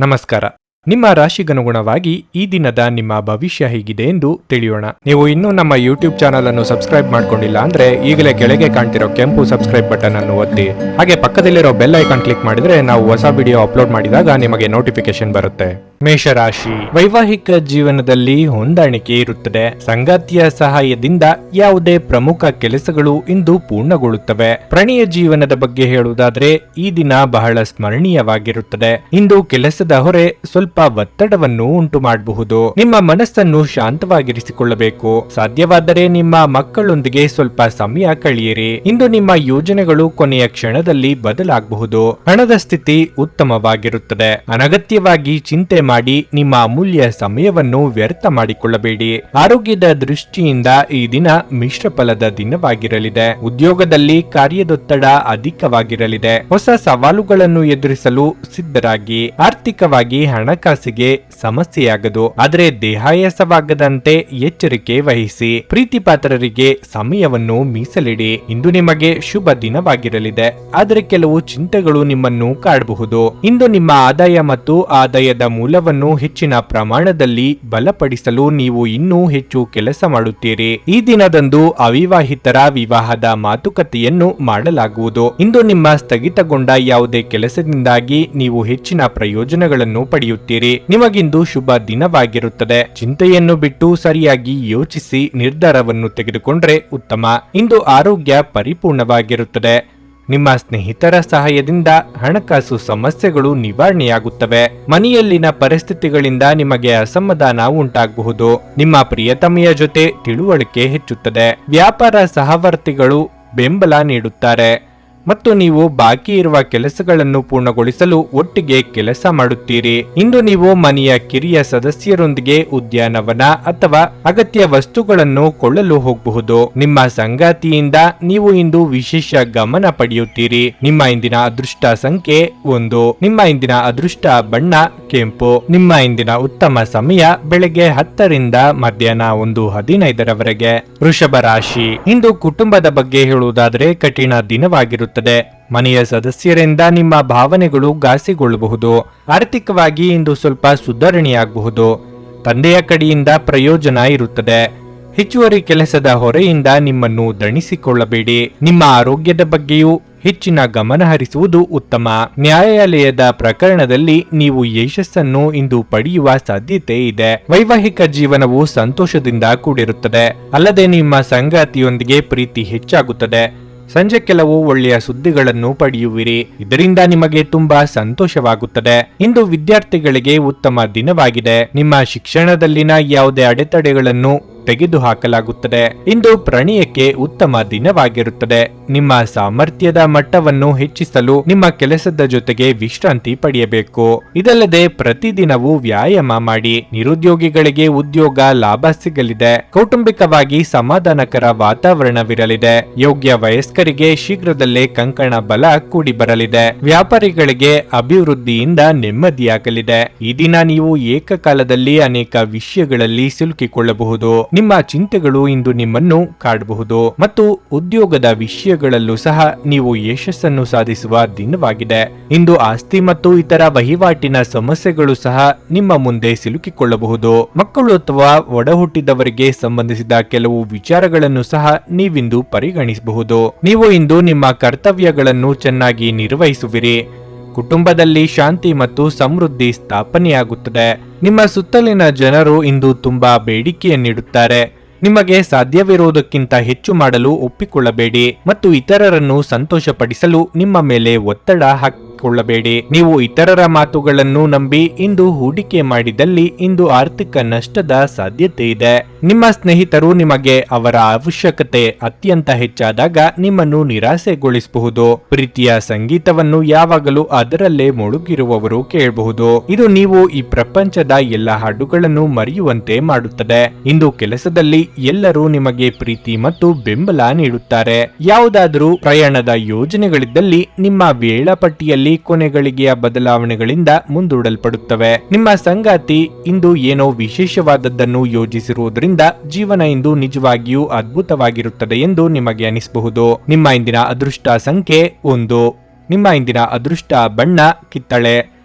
ನಮಸ್ಕಾರ. ನಿಮ್ಮ ರಾಶಿಗನುಗುಣವಾಗಿ ಈ ದಿನದ ನಿಮ್ಮ ಭವಿಷ್ಯ ಹೇಗಿದೆ ಎಂದು ತಿಳಿಯೋಣ. ನೀವು ಇನ್ನೂ ನಮ್ಮ ಯೂಟ್ಯೂಬ್ ಚಾನಲ್ ಅನ್ನು ಸಬ್ಸ್ಕ್ರೈಬ್ ಮಾಡ್ಕೊಂಡಿಲ್ಲ ಅಂದ್ರೆ ಈಗಲೇ ಕೆಳಗೆ ಕಾಣ್ತಿರೋ ಕೆಂಪು ಸಬ್ಸ್ಕ್ರೈಬ್ ಬಟನ್ ಅನ್ನು ಒತ್ತಿ, ಹಾಗೆ ಪಕ್ಕದಲ್ಲಿರೋ ಬೆಲ್ ಐಕಾನ್ ಕ್ಲಿಕ್ ಮಾಡಿದ್ರೆ ನಾವು ಹೊಸ ವಿಡಿಯೋ ಅಪ್ಲೋಡ್ ಮಾಡಿದಾಗ ನಿಮಗೆ ನೋಟಿಫಿಕೇಶನ್ ಬರುತ್ತೆ. ಮೇಷರಾಶಿ, ವೈವಾಹಿಕ ಜೀವನದಲ್ಲಿ ಹೊಂದಾಣಿಕೆ ಇರುತ್ತದೆ. ಸಂಗಾತಿಯ ಸಹಾಯದಿಂದ ಯಾವುದೇ ಪ್ರಮುಖ ಕೆಲಸಗಳು ಇಂದು ಪೂರ್ಣಗೊಳ್ಳುತ್ತವೆ. ಪ್ರಣಯ ಜೀವನದ ಬಗ್ಗೆ ಹೇಳುವುದಾದ್ರೆ ಈ ದಿನ ಬಹಳ ಸ್ಮರಣೀಯವಾಗಿರುತ್ತದೆ. ಇಂದು ಕೆಲಸದ ಹೊರೆ ಸ್ವಲ್ಪ ಒತ್ತಡವನ್ನು ಉಂಟು ಮಾಡಬಹುದು. ನಿಮ್ಮ ಮನಸ್ಸನ್ನು ಶಾಂತವಾಗಿರಿಸಿಕೊಳ್ಳಬೇಕು. ಸಾಧ್ಯವಾದರೆ ನಿಮ್ಮ ಮಕ್ಕಳೊಂದಿಗೆ ಸ್ವಲ್ಪ ಸಮಯ ಕಳೆಯಿರಿ. ಇಂದು ನಿಮ್ಮ ಯೋಜನೆಗಳು ಕೊನೆಯ ಕ್ಷಣದಲ್ಲಿ ಬದಲಾಗಬಹುದು. ಹಣದ ಸ್ಥಿತಿ ಉತ್ತಮವಾಗಿರುತ್ತದೆ. ಅನಗತ್ಯವಾಗಿ ಚಿಂತೆ ಮಾಡಿ ನಿಮ್ಮ ಅಮೂಲ್ಯ ಸಮಯವನ್ನು ವ್ಯರ್ಥ ಮಾಡಿಕೊಳ್ಳಬೇಡಿ. ಆರೋಗ್ಯದ ದೃಷ್ಟಿಯಿಂದ ಈ ದಿನ ಮಿಶ್ರ ಫಲದ ದಿನವಾಗಿರಲಿದೆ. ಉದ್ಯೋಗದಲ್ಲಿ ಕಾರ್ಯದೊತ್ತಡ ಅಧಿಕವಾಗಿರಲಿದೆ. ಹೊಸ ಸವಾಲುಗಳನ್ನು ಎದುರಿಸಲು ಸಿದ್ಧರಾಗಿ. ಆರ್ಥಿಕವಾಗಿ ಹಣಕಾಸಿಗೆ ಸಮಸ್ಯೆಯಾಗದು, ಆದರೆ ದೇಹಾಯಾಸವಾಗದಂತೆ ಎಚ್ಚರಿಕೆ ವಹಿಸಿ. ಪ್ರೀತಿ ಪಾತ್ರರಿಗೆ ಸಮಯವನ್ನು ಮೀಸಲಿಡಿ. ಇಂದು ನಿಮಗೆ ಶುಭ ದಿನವಾಗಿರಲಿದೆ, ಆದರೆ ಕೆಲವು ಚಿಂತೆಗಳು ನಿಮ್ಮನ್ನು ಕಾಡಬಹುದು. ಇಂದು ನಿಮ್ಮ ಆದಾಯ ಮತ್ತು ಆದಾಯದ ಮೂಲವನ್ನು ಹೆಚ್ಚಿನ ಪ್ರಮಾಣದಲ್ಲಿ ಬಲಪಡಿಸಲು ನೀವು ಇನ್ನೂ ಹೆಚ್ಚು ಕೆಲಸ ಮಾಡುತ್ತೀರಿ. ಈ ದಿನದಂದು ಅವಿವಾಹಿತರ ವಿವಾಹದ ಮಾತುಕತೆಯನ್ನು ಮಾಡಲಾಗುವುದು. ಇಂದು ನಿಮ್ಮ ಸ್ಥಗಿತಗೊಂಡ ಯಾವುದೇ ಕೆಲಸದಿಂದಾಗಿ ನೀವು ಹೆಚ್ಚಿನ ಪ್ರಯೋಜನಗಳನ್ನು ಪಡೆಯುತ್ತೀರಿ. ನಿಮಗಿಂದು ಶುಭ ದಿನವಾಗಿರುತ್ತದೆ. ಚಿಂತೆಯನ್ನು ಬಿಟ್ಟು ಸರಿಯಾಗಿ ಯೋಚಿಸಿ ನಿರ್ಧಾರವನ್ನು ತೆಗೆದುಕೊಂಡ್ರೆ ಉತ್ತಮ. ಇಂದು ಆರೋಗ್ಯ ಪರಿಪೂರ್ಣವಾಗಿರುತ್ತದೆ. ನಿಮ್ಮ ಸ್ನೇಹಿತರ ಸಹಾಯದಿಂದ ಹಣಕಾಸು ಸಮಸ್ಯೆಗಳು ನಿವಾರಣೆಯಾಗುತ್ತವೆ. ಮನೆಯಲ್ಲಿನ ಪರಿಸ್ಥಿತಿಗಳಿಂದ ನಿಮಗೆ ಅಸಮಾಧಾನ ಉಂಟಾಗಬಹುದು. ನಿಮ್ಮ ಪ್ರಿಯತಮೆಯ ಜೊತೆ ತಿಳುವಳಿಕೆ ಹೆಚ್ಚುತ್ತದೆ. ವ್ಯಾಪಾರ ಸಹವರ್ತಿಗಳು ಬೆಂಬಲ ನೀಡುತ್ತಾರೆ ಮತ್ತು ನೀವು ಬಾಕಿ ಇರುವ ಕೆಲಸಗಳನ್ನು ಪೂರ್ಣಗೊಳಿಸಲು ಒಟ್ಟಿಗೆ ಕೆಲಸ ಮಾಡುತ್ತೀರಿ. ಇಂದು ನೀವು ಮನೆಯ ಕಿರಿಯ ಸದಸ್ಯರೊಂದಿಗೆ ಉದ್ಯಾನವನ ಅಥವಾ ಅಗತ್ಯ ವಸ್ತುಗಳನ್ನು ಕೊಳ್ಳಲು ಹೋಗಬಹುದು. ನಿಮ್ಮ ಸಂಗಾತಿಯಿಂದ ನೀವು ಇಂದು ವಿಶೇಷ ಗಮನ ಪಡೆಯುತ್ತೀರಿ. ನಿಮ್ಮ ಇಂದಿನ ಅದೃಷ್ಟ ಸಂಖ್ಯೆ 1. ನಿಮ್ಮ ಇಂದಿನ ಅದೃಷ್ಟ ಬಣ್ಣ ಕೆಂಪು. ನಿಮ್ಮ ಇಂದಿನ ಉತ್ತಮ ಸಮಯ ಬೆಳಗ್ಗೆ 10 ರಿಂದ ಮಧ್ಯಾಹ್ನ 1:15 ವೃಷಭ ರಾಶಿ, ಇಂದು ಕುಟುಂಬದ ಬಗ್ಗೆ ಹೇಳುವುದಾದರೆ ಕಠಿಣ ದಿನವಾಗಿರುತ್ತದೆ. ಮನೆಯ ಸದಸ್ಯರಿಂದ ನಿಮ್ಮ ಭಾವನೆಗಳು ಘಾಸಿಗೊಳ್ಳಬಹುದು. ಆರ್ಥಿಕವಾಗಿ ಇಂದು ಸ್ವಲ್ಪ ಸುಧಾರಣೆಯಾಗಬಹುದು. ತಂದೆಯ ಕಡೆಯಿಂದ ಪ್ರಯೋಜನ ಇರುತ್ತದೆ. ಹೆಚ್ಚುವರಿ ಕೆಲಸದ ಹೊರೆಯಿಂದ ನಿಮ್ಮನ್ನು ದಣಿಸಿಕೊಳ್ಳಬೇಡಿ. ನಿಮ್ಮ ಆರೋಗ್ಯದ ಬಗ್ಗೆಯೂ ಹೆಚ್ಚಿನ ಗಮನ ಹರಿಸುವುದು ಉತ್ತಮ. ನ್ಯಾಯಾಲಯದ ಪ್ರಕರಣದಲ್ಲಿ ನೀವು ಯಶಸ್ಸನ್ನು ಇಂದು ಪಡೆಯುವ ಸಾಧ್ಯತೆ ಇದೆ. ವೈವಾಹಿಕ ಜೀವನವು ಸಂತೋಷದಿಂದ ಕೂಡಿರುತ್ತದೆ. ಅಲ್ಲದೆ ನಿಮ್ಮ ಸಂಗಾತಿಯೊಂದಿಗೆ ಪ್ರೀತಿ ಹೆಚ್ಚಾಗುತ್ತದೆ. ಸಂಜೆ ಕೆಲವು ಒಳ್ಳೆಯ ಸುದ್ದಿಗಳನ್ನು ಪಡೆಯುವಿರಿ. ಇದರಿಂದ ನಿಮಗೆ ತುಂಬಾ ಸಂತೋಷವಾಗುತ್ತದೆ. ಇಂದು ವಿದ್ಯಾರ್ಥಿಗಳಿಗೆ ಉತ್ತಮ ದಿನವಾಗಿದೆ. ನಿಮ್ಮ ಶಿಕ್ಷಣದಲ್ಲಿನ ಯಾವುದೇ ಅಡೆತಡೆಗಳನ್ನು ತೆಗೆದುಹಾಕಲಾಗುತ್ತದೆ. ಇಂದು ಪ್ರಣಯಕ್ಕೆ ಉತ್ತಮ ದಿನವಾಗಿರುತ್ತದೆ. ನಿಮ್ಮ ಸಾಮರ್ಥ್ಯದ ಮಟ್ಟವನ್ನು ಹೆಚ್ಚಿಸಲು ನಿಮ್ಮ ಕೆಲಸದ ಜೊತೆಗೆ ವಿಶ್ರಾಂತಿ ಪಡೆಯಬೇಕು. ಇದಲ್ಲದೆ ಪ್ರತಿದಿನವೂ ವ್ಯಾಯಾಮ ಮಾಡಿ. ನಿರುದ್ಯೋಗಿಗಳಿಗೆ ಉದ್ಯೋಗ ಲಾಭ ಸಿಗಲಿದೆ. ಕೌಟುಂಬಿಕವಾಗಿ ಸಮಾಧಾನಕರ ವಾತಾವರಣವಿರಲಿದೆ. ಯೋಗ್ಯ ವಯಸ್ಕರಿಗೆ ಶೀಘ್ರದಲ್ಲೇ ಕಂಕಣ ಬಲ ಕೂಡಿ ಬರಲಿದೆ. ವ್ಯಾಪಾರಿಗಳಿಗೆ ಅಭಿವೃದ್ಧಿಯಿಂದ ನೆಮ್ಮದಿಯಾಗಲಿದೆ. ಈ ದಿನ ನೀವು ಏಕಕಾಲದಲ್ಲಿ ಅನೇಕ ವಿಷಯಗಳಲ್ಲಿ ಸಿಲುಕಿಕೊಳ್ಳಬಹುದು. ನಿಮ್ಮ ಚಿಂತೆಗಳು ಇಂದು ನಿಮ್ಮನ್ನು ಕಾಡಬಹುದು ಮತ್ತು ಉದ್ಯೋಗದ ವಿಷಯಗಳಲ್ಲೂ ಸಹ ನೀವು ಯಶಸ್ಸನ್ನು ಸಾಧಿಸುವ ದಿನವಾಗಿದೆ. ಇಂದು ಆಸ್ತಿ ಮತ್ತು ಇತರ ವಹಿವಾಟಿನ ಸಮಸ್ಯೆಗಳು ಸಹ ನಿಮ್ಮ ಮುಂದೆ ಸಿಲುಕಿಕೊಳ್ಳಬಹುದು. ಮಕ್ಕಳು ಅಥವಾ ಒಡಹುಟ್ಟಿದವರಿಗೆ ಸಂಬಂಧಿಸಿದ ಕೆಲವು ವಿಚಾರಗಳನ್ನು ಸಹ ನೀವಿಂದು ಪರಿಗಣಿಸಬಹುದು. ನೀವು ಇಂದು ನಿಮ್ಮ ಕರ್ತವ್ಯಗಳನ್ನು ಚೆನ್ನಾಗಿ ನಿರ್ವಹಿಸುವಿರಿ. ಕುಟುಂಬದಲ್ಲಿ ಶಾಂತಿ ಮತ್ತು ಸಮೃದ್ಧಿ ಸ್ಥಾಪನೆಯಾಗುತ್ತದೆ. ನಿಮ್ಮ ಸುತ್ತಲಿನ ಜನರು ಇಂದು ತುಂಬಾ ಬೇಡಿಕೆಯನ್ನಿಡುತ್ತಾರೆ. ನಿಮಗೆ ಸಾಧ್ಯವಿರುವುದಕ್ಕಿಂತ ಹೆಚ್ಚು ಮಾಡಲು ಒಪ್ಪಿಕೊಳ್ಳಬೇಡಿ ಮತ್ತು ಇತರರನ್ನು ಸಂತೋಷಪಡಿಸಲು ನಿಮ್ಮ ಮೇಲೆ ಒತ್ತಡ ಹಾಕಿಕೊಳ್ಳಬೇಡಿ. ನೀವು ಇತರರ ಮಾತುಗಳನ್ನು ನಂಬಿ ಇಂದು ಹೂಡಿಕೆ ಮಾಡಿದಲ್ಲಿ ಇಂದು ಆರ್ಥಿಕ ನಷ್ಟದ ಸಾಧ್ಯತೆ ಇದೆ. ನಿಮ್ಮ ಸ್ನೇಹಿತರು ನಿಮಗೆ ಅವರ ಅವಶ್ಯಕತೆ ಅತ್ಯಂತ ಹೆಚ್ಚಾದಾಗ ನಿಮ್ಮನ್ನು ನಿರಾಸೆಗೊಳಿಸಬಹುದು. ಪ್ರೀತಿಯ ಸಂಗೀತವನ್ನು ಯಾವಾಗಲೂ ಅದರಲ್ಲೇ ಮುಳುಗಿರುವವರು ಕೇಳಬಹುದು. ಇದು ನೀವು ಈ ಪ್ರಪಂಚದ ಎಲ್ಲ ಹಾಡುಗಳನ್ನು ಮರೆಯುವಂತೆ ಮಾಡುತ್ತದೆ. ಇಂದು ಕೆಲಸದಲ್ಲಿ ಎಲ್ಲರೂ ನಿಮಗೆ ಪ್ರೀತಿ ಮತ್ತು ಬೆಂಬಲ ನೀಡುತ್ತಾರೆ. ಯಾವುದಾದರೂ ಪ್ರಯಾಣದ ಯೋಜನೆಗಳಿದ್ದಲ್ಲಿ ನಿಮ್ಮ ವೇಳಾಪಟ್ಟಿಯಲ್ಲಿ ಕೊನೆಗಳಿಗೆಯ ಬದಲಾವಣೆಗಳಿಂದ ಮುಂದೂಡಲ್ಪಡುತ್ತವೆ. ನಿಮ್ಮ ಸಂಗಾತಿ ಇಂದು ಏನೋ ವಿಶೇಷವಾದದ್ದನ್ನು ಯೋಜಿಸಿರುವುದರಿಂದ ಜೀವನ ಇಂದು ನಿಜವಾಗಿಯೂ ಅದ್ಭುತವಾಗಿರುತ್ತದೆ ಎಂದು ನಿಮಗೆ ಅನಿಸಬಹುದು. ನಿಮ್ಮ ಇಂದಿನ ಅದೃಷ್ಟ ಸಂಖ್ಯೆ 1. ನಿಮ್ಮ ಇಂದಿನ ಅದೃಷ್ಟ ಬಣ್ಣ ಕಿತ್ತಳೆ.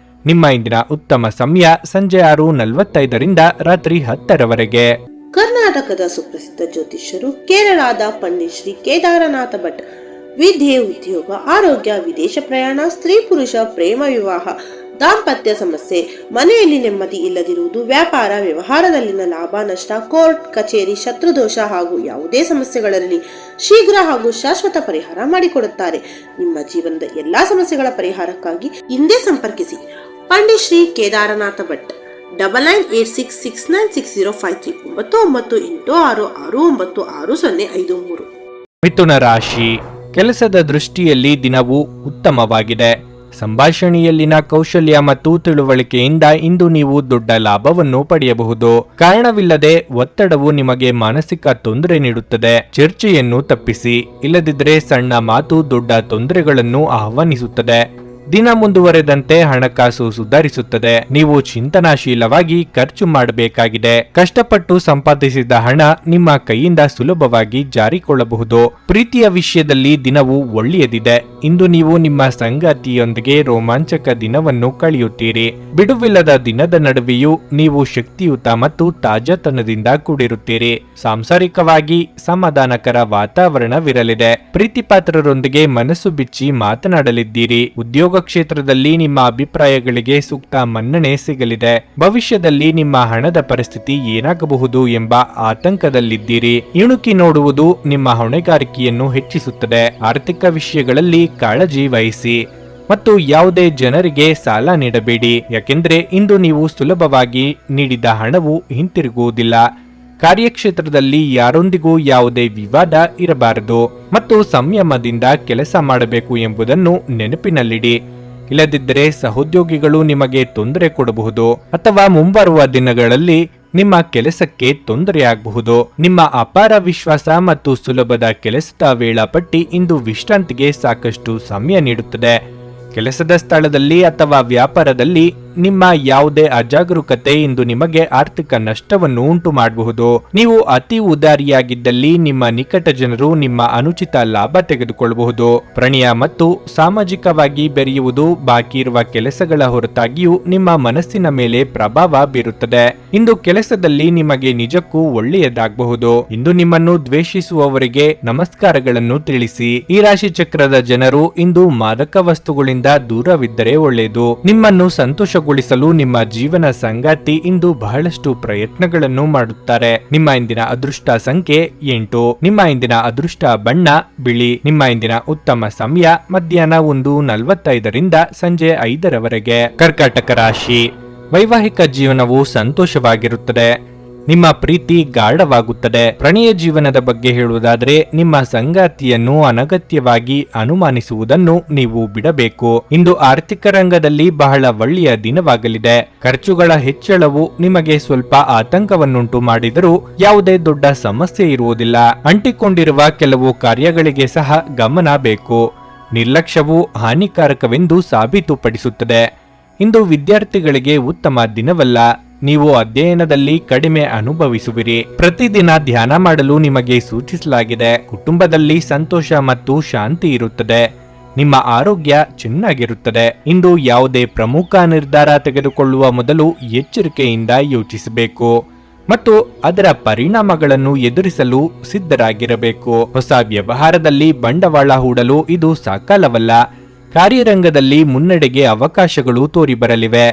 ನಿಮ್ಮ ಇಂದಿನ ಉತ್ತಮ ಸಮಯ ಸಂಜೆ 6:45ರಿಂದ ರಾತ್ರಿ 10ರವರೆಗೆ. ಕರ್ನಾಟಕದ ಸುಪ್ರಸಿದ್ಧ ಜ್ಯೋತಿಷ್ಯರು ಕೇರಳದ ಪಂಡಿತ್ ಶ್ರೀ ಕೇದಾರನಾಥ ಭಟ್. ವಿದ್ಯೆ, ಉದ್ಯೋಗ, ಆರೋಗ್ಯ, ವಿದೇಶ ಪ್ರಯಾಣ, ಸ್ತ್ರೀ ಪುರುಷ ಪ್ರೇಮ ವಿವಾಹ, ದಾಂಪತ್ಯ ಸಮಸ್ಯೆ, ಮನೆಯಲ್ಲಿ ನೆಮ್ಮದಿ ಇಲ್ಲದಿರುವುದು, ವ್ಯಾಪಾರ ವ್ಯವಹಾರದಲ್ಲಿನ ಲಾಭ ನಷ್ಟ, ಕೋರ್ಟ್ ಕಚೇರಿ, ಶತ್ರುದೋಷ ಹಾಗೂ ಯಾವುದೇ ಸಮಸ್ಯೆಗಳಲ್ಲಿ ಶೀಘ್ರ ಹಾಗೂ ಶಾಶ್ವತ ಪರಿಹಾರ ಮಾಡಿಕೊಡುತ್ತಾರೆ. ನಿಮ್ಮ ಜೀವನದ ಎಲ್ಲಾ ಸಮಸ್ಯೆಗಳ ಪರಿಹಾರಕ್ಕಾಗಿ ಹಿಂದೆ ಸಂಪರ್ಕಿಸಿ ಪಂಡಿತ್ ಶ್ರೀ ಕೇದಾರನಾಥ ಭಟ್. 9986696053 9986669053. ಮಿಥುನ ರಾಶಿ. ಕೆಲಸದ ದೃಷ್ಟಿಯಲ್ಲಿ ದಿನವು ಉತ್ತಮವಾಗಿದೆ. ಸಂಭಾಷಣೆಯಲ್ಲಿನ ಕೌಶಲ್ಯ ಮತ್ತು ತಿಳುವಳಿಕೆಯಿಂದ ಇಂದು ನೀವು ದೊಡ್ಡ ಲಾಭವನ್ನು ಪಡೆಯಬಹುದು. ಕಾರಣವಿಲ್ಲದೆ ಒತ್ತಡವು ನಿಮಗೆ ಮಾನಸಿಕ ತೊಂದರೆ ನೀಡುತ್ತದೆ. ಚರ್ಚೆಯನ್ನು ತಪ್ಪಿಸಿ, ಇಲ್ಲದಿದ್ದರೆ ಸಣ್ಣ ಮಾತು ದೊಡ್ಡ ತೊಂದರೆಗಳನ್ನು ಆಹ್ವಾನಿಸುತ್ತದೆ. ದಿನ ಮುಂದುವರೆದಂತೆ ಹಣಕಾಸು ಸುಧಾರಿಸುತ್ತದೆ. ನೀವು ಚಿಂತನಾಶೀಲವಾಗಿ ಖರ್ಚು ಮಾಡಬೇಕಾಗಿದೆ. ಕಷ್ಟಪಟ್ಟು ಸಂಪಾದಿಸಿದ ಹಣ ನಿಮ್ಮ ಕೈಯಿಂದ ಸುಲಭವಾಗಿ ಜಾರಿಕೊಳ್ಳಬಹುದು. ಪ್ರೀತಿಯ ವಿಷಯದಲ್ಲಿ ದಿನವು ಒಳ್ಳೆಯದಿದೆ. ಇಂದು ನೀವು ನಿಮ್ಮ ಸಂಗಾತಿಯೊಂದಿಗೆ ರೋಮಾಂಚಕ ದಿನವನ್ನು ಕಳೆಯುತ್ತೀರಿ. ಬಿಡುವಿಲ್ಲದ ದಿನದ ನಡುವೆಯೂ ನೀವು ಶಕ್ತಿಯುತ ಮತ್ತು ತಾಜಾತನದಿಂದ ಕೂಡಿರುತ್ತೀರಿ. ಸಾಂಸಾರಿಕವಾಗಿ ಸಮಾಧಾನಕರ ವಾತಾವರಣವಿರಲಿದೆ. ಪ್ರೀತಿಪಾತ್ರರೊಂದಿಗೆ ಮನಸ್ಸು ಬಿಚ್ಚಿ ಮಾತನಾಡಲಿದ್ದೀರಿ. ಉದ್ಯೋಗ ಕ್ಷೇತ್ರದಲ್ಲಿ ನಿಮ್ಮ ಅಭಿಪ್ರಾಯಗಳಿಗೆ ಸೂಕ್ತ ಮನ್ನಣೆ ಸಿಗಲಿದೆ. ಭವಿಷ್ಯದಲ್ಲಿ ನಿಮ್ಮ ಹಣದ ಪರಿಸ್ಥಿತಿ ಏನಾಗಬಹುದು ಎಂಬ ಆತಂಕದಲ್ಲಿದ್ದೀರಿ. ಇಣುಕಿ ನೋಡುವುದು ನಿಮ್ಮ ಹೊಣೆಗಾರಿಕೆಯನ್ನು ಹೆಚ್ಚಿಸುತ್ತದೆ. ಆರ್ಥಿಕ ವಿಷಯಗಳಲ್ಲಿ ಕಾಳಜಿ ವಹಿಸಿ ಮತ್ತು ಯಾವುದೇ ಜನರಿಗೆ ಸಾಲ ನೀಡಬೇಡಿ, ಯಾಕೆಂದ್ರೆ ಇಂದು ನೀವು ಸುಲಭವಾಗಿ ನೀಡಿದ ಹಣವು ಹಿಂತಿರುಗುವುದಿಲ್ಲ. ಕಾರ್ಯಕ್ಷೇತ್ರದಲ್ಲಿ ಯಾರೊಂದಿಗೂ ಯಾವುದೇ ವಿವಾದ ಇರಬಾರದು ಮತ್ತು ಸಂಯಮದಿಂದ ಕೆಲಸ ಮಾಡಬೇಕು ಎಂಬುದನ್ನು ನೆನಪಿನಲ್ಲಿಡಿ. ಇಲ್ಲದಿದ್ದರೆ ಸಹೋದ್ಯೋಗಿಗಳು ನಿಮಗೆ ತೊಂದರೆ ಕೊಡಬಹುದು ಅಥವಾ ಮುಂಬರುವ ದಿನಗಳಲ್ಲಿ ನಿಮ್ಮ ಕೆಲಸಕ್ಕೆ ತೊಂದರೆಯಾಗಬಹುದು. ನಿಮ್ಮ ಅಪಾರ ವಿಶ್ವಾಸ ಮತ್ತು ಸುಲಭದ ಕೆಲಸದ ವೇಳಾಪಟ್ಟಿ ಇಂದು ವಿಶ್ರಾಂತಿಗೆ ಸಾಕಷ್ಟು ಸಮಯ ನೀಡುತ್ತದೆ. ಕೆಲಸದ ಸ್ಥಳದಲ್ಲಿ ಅಥವಾ ವ್ಯಾಪಾರದಲ್ಲಿ ನಿಮ್ಮ ಯಾವುದೇ ಅಜಾಗರೂಕತೆ ಇಂದು ನಿಮಗೆ ಆರ್ಥಿಕ ನಷ್ಟವನ್ನು ಉಂಟು ಮಾಡಬಹುದು. ನೀವು ಅತಿ ಉದಾರಿಯಾಗಿದ್ದಲ್ಲಿ ನಿಮ್ಮ ನಿಕಟ ಜನರು ನಿಮ್ಮ ಅನುಚಿತ ಲಾಭ ತೆಗೆದುಕೊಳ್ಳಬಹುದು. ಪ್ರಣಯ ಮತ್ತು ಸಾಮಾಜಿಕವಾಗಿ ಬೆರೆಯುವುದು ಬಾಕಿ ಇರುವ ಕೆಲಸಗಳ ಹೊರತಾಗಿಯೂ ನಿಮ್ಮ ಮನಸ್ಸಿನ ಮೇಲೆ ಪ್ರಭಾವ ಬೀರುತ್ತದೆ. ಇಂದು ಕೆಲಸದಲ್ಲಿ ನಿಮಗೆ ನಿಜಕ್ಕೂ ಒಳ್ಳೆಯದಾಗಬಹುದು. ಇಂದು ನಿಮ್ಮನ್ನು ದ್ವೇಷಿಸುವವರಿಗೆ ನಮಸ್ಕಾರಗಳನ್ನು ತಿಳಿಸಿ. ಈ ರಾಶಿ ಚಕ್ರದ ಜನರು ಇಂದು ಮಾದಕ ವಸ್ತುಗಳಿಂದ ದೂರವಿದ್ದರೆ ಒಳ್ಳೆಯದು. ನಿಮ್ಮನ್ನು ಸಂತೋಷಗೊಳಿಸಲು ನಿಮ್ಮ ಜೀವನ ಸಂಗಾತಿ ಇಂದು ಬಹಳಷ್ಟು ಪ್ರಯತ್ನಗಳನ್ನು ಮಾಡುತ್ತಾರೆ. ನಿಮ್ಮ ಇಂದಿನ ಅದೃಷ್ಟ ಸಂಖ್ಯೆ 8. ನಿಮ್ಮ ಇಂದಿನ ಅದೃಷ್ಟ ಬಣ್ಣ ಬಿಳಿ. ನಿಮ್ಮ ಇಂದಿನ ಉತ್ತಮ ಸಮಯ ಮಧ್ಯಾಹ್ನ 1:45ರಿಂದ ಸಂಜೆ 5ರವರೆಗೆ. ಕರ್ಕಾಟಕ ರಾಶಿ. ವೈವಾಹಿಕ ಜೀವನವು ಸಂತೋಷವಾಗಿರುತ್ತದೆ. ನಿಮ್ಮ ಪ್ರೀತಿ ಗಾಢವಾಗುತ್ತದೆ. ಪ್ರಣಯ ಜೀವನದ ಬಗ್ಗೆ ಹೇಳುವುದಾದರೆ ನಿಮ್ಮ ಸಂಗಾತಿಯನ್ನು ಅನಗತ್ಯವಾಗಿ ಅನುಮಾನಿಸುವುದನ್ನು ನೀವು ಬಿಡಬೇಕು. ಇಂದು ಆರ್ಥಿಕ ರಂಗದಲ್ಲಿ ಬಹಳ ಒಳ್ಳೆಯ ದಿನವಾಗಲಿದೆ. ಖರ್ಚುಗಳ ಹೆಚ್ಚಳವು ನಿಮಗೆ ಸ್ವಲ್ಪ ಆತಂಕವನ್ನುಂಟು ಮಾಡಿದರೂ ಯಾವುದೇ ದೊಡ್ಡ ಸಮಸ್ಯೆ ಇರುವುದಿಲ್ಲ. ಅಂಟಿಕೊಂಡಿರುವ ಕೆಲವು ಕಾರ್ಯಗಳಿಗೆ ಸಹ ಗಮನ ಬೇಕು. ನಿರ್ಲಕ್ಷ್ಯವು ಹಾನಿಕಾರಕವೆಂದು ಸಾಬೀತುಪಡಿಸುತ್ತದೆ. ಇಂದು ವಿದ್ಯಾರ್ಥಿಗಳಿಗೆ ಉತ್ತಮ ದಿನವಲ್ಲ. ನೀವು ಅಧ್ಯಯನದಲ್ಲಿ ಕಡಿಮೆ ಅನುಭವಿಸುವಿರಿ. ಪ್ರತಿದಿನ ಧ್ಯಾನ ಮಾಡಲು ನಿಮಗೆ ಸೂಚಿಸಲಾಗಿದೆ. ಕುಟುಂಬದಲ್ಲಿ ಸಂತೋಷ ಮತ್ತು ಶಾಂತಿ ಇರುತ್ತದೆ. ನಿಮ್ಮ ಆರೋಗ್ಯ ಚೆನ್ನಾಗಿರುತ್ತದೆ. ಇಂದು ಯಾವುದೇ ಪ್ರಮುಖ ನಿರ್ಧಾರ ತೆಗೆದುಕೊಳ್ಳುವ ಮೊದಲು ಎಚ್ಚರಿಕೆಯಿಂದ ಯೋಚಿಸಬೇಕು ಮತ್ತು ಅದರ ಪರಿಣಾಮಗಳನ್ನು ಎದುರಿಸಲು ಸಿದ್ಧರಾಗಿರಬೇಕು. ಹೊಸ ವ್ಯವಹಾರದಲ್ಲಿ ಬಂಡವಾಳ ಹೂಡಲು ಇದು ಸಕಾಲವಲ್ಲ. ಕಾರ್ಯರಂಗದಲ್ಲಿ ಮುನ್ನಡೆಗೆ ಅವಕಾಶಗಳು ತೋರಿಬರಲಿವೆ.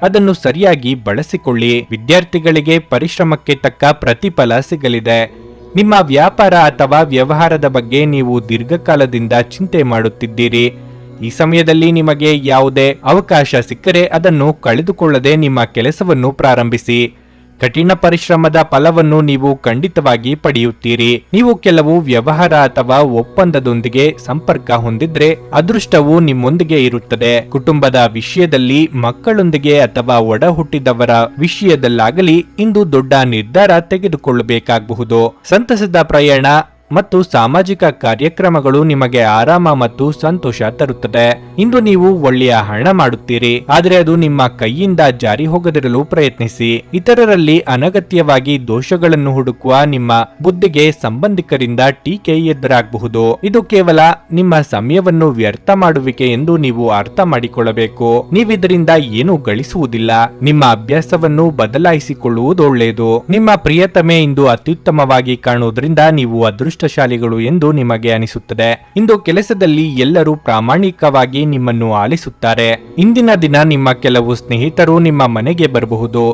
ಅದನ್ನು ಸರಿಯಾಗಿ ಬಳಸಿಕೊಳ್ಳಿ. ವಿದ್ಯಾರ್ಥಿಗಳಿಗೆ ಪರಿಶ್ರಮಕ್ಕೆ ತಕ್ಕ ಪ್ರತಿಫಲ ಸಿಗಲಿದೆ. ನಿಮ್ಮ ವ್ಯಾಪಾರ ಅಥವಾ ವ್ಯವಹಾರದ ಬಗ್ಗೆ ನೀವು ದೀರ್ಘಕಾಲದಿಂದ ಚಿಂತೆ ಮಾಡುತ್ತಿದ್ದೀರಿ. ಈ ಸಮಯದಲ್ಲಿ ನಿಮಗೆ ಯಾವುದೇ ಅವಕಾಶ ಸಿಕ್ಕರೆ ಅದನ್ನು ಕಳೆದುಕೊಳ್ಳದೆ ನಿಮ್ಮ ಕೆಲಸವನ್ನು ಪ್ರಾರಂಭಿಸಿ. ಕಠಿಣ ಪರಿಶ್ರಮದ ಫಲವನ್ನು ನೀವು ಖಂಡಿತವಾಗಿ ಪಡೆಯುತ್ತೀರಿ. ನೀವು ಕೆಲವು ವ್ಯವಹಾರ ಅಥವಾ ಒಪ್ಪಂದದೊಂದಿಗೆ ಸಂಪರ್ಕ ಹೊಂದಿದ್ರೆ ಅದೃಷ್ಟವು ನಿಮ್ಮೊಂದಿಗೆ ಇರುತ್ತದೆ. ಕುಟುಂಬದ ವಿಷಯದಲ್ಲಿ, ಮಕ್ಕಳೊಂದಿಗೆ ಅಥವಾ ಒಡ ಹುಟ್ಟಿದವರ ವಿಷಯದಲ್ಲಾಗಲಿ ಇಂದು ದೊಡ್ಡ ನಿರ್ಧಾರ ತೆಗೆದುಕೊಳ್ಳಬೇಕಾಗಬಹುದು. ಸಂತಸದ ಪ್ರಯಾಣ ಮತ್ತು ಸಾಮಾಜಿಕ ಕಾರ್ಯಕ್ರಮಗಳು ನಿಮಗೆ ಆರಾಮ ಮತ್ತು ಸಂತೋಷ ತರುತ್ತದೆ. ಇಂದು ನೀವು ಒಳ್ಳೆಯ ಹಣ ಮಾಡುತ್ತೀರಿ, ಆದರೆ ಅದು ನಿಮ್ಮ ಕೈಯಿಂದ ಜಾರಿ ಹೋಗದಿರಲು ಪ್ರಯತ್ನಿಸಿ. ಇತರರಲ್ಲಿ ಅನಗತ್ಯವಾಗಿ ದೋಷಗಳನ್ನು ಹುಡುಕುವ ನಿಮ್ಮ ಬುದ್ಧಿಗೆ ಸಂಬಂಧಿಕರಿಂದ ಟೀಕೆ ಎದುರಾಗಬಹುದು. ಇದು ಕೇವಲ ನಿಮ್ಮ ಸಮಯವನ್ನು ವ್ಯರ್ಥ ಮಾಡುವಿಕೆ ಎಂದು ನೀವು ಅರ್ಥ ಮಾಡಿಕೊಳ್ಳಬೇಕು. ನೀವಿದರಿಂದ ಏನು ಗಳಿಸುವುದಿಲ್ಲ. ನಿಮ್ಮ ಅಭ್ಯಾಸವನ್ನು ಬದಲಾಯಿಸಿಕೊಳ್ಳುವುದು ಒಳ್ಳೆಯದು. ನಿಮ್ಮ ಪ್ರಿಯತಮೆ ಇಂದು ಅತ್ಯುತ್ತಮವಾಗಿ ಕಾಣುವುದರಿಂದ ನೀವು ಅದೃಷ್ಟಶಾಲಿಗಳು ಎಂದು ನಿಮಗೆ ಅನಿಸುತ್ತದೆ. ಇಂದು ಕೆಲಸದಲ್ಲಿ ಎಲ್ಲರೂ ಪ್ರಾಮಾಣಿಕವಾಗಿ ನಿಮ್ಮನ್ನು ಆಲಿಸುತ್ತಾರೆ. ಇಂದಿನ ದಿನ ನಿಮ್ಮ ಕೆಲವು ಸ್ನೇಹಿತರು ನಿಮ್ಮ ಮನೆಗೆ ಬರಬಹುದು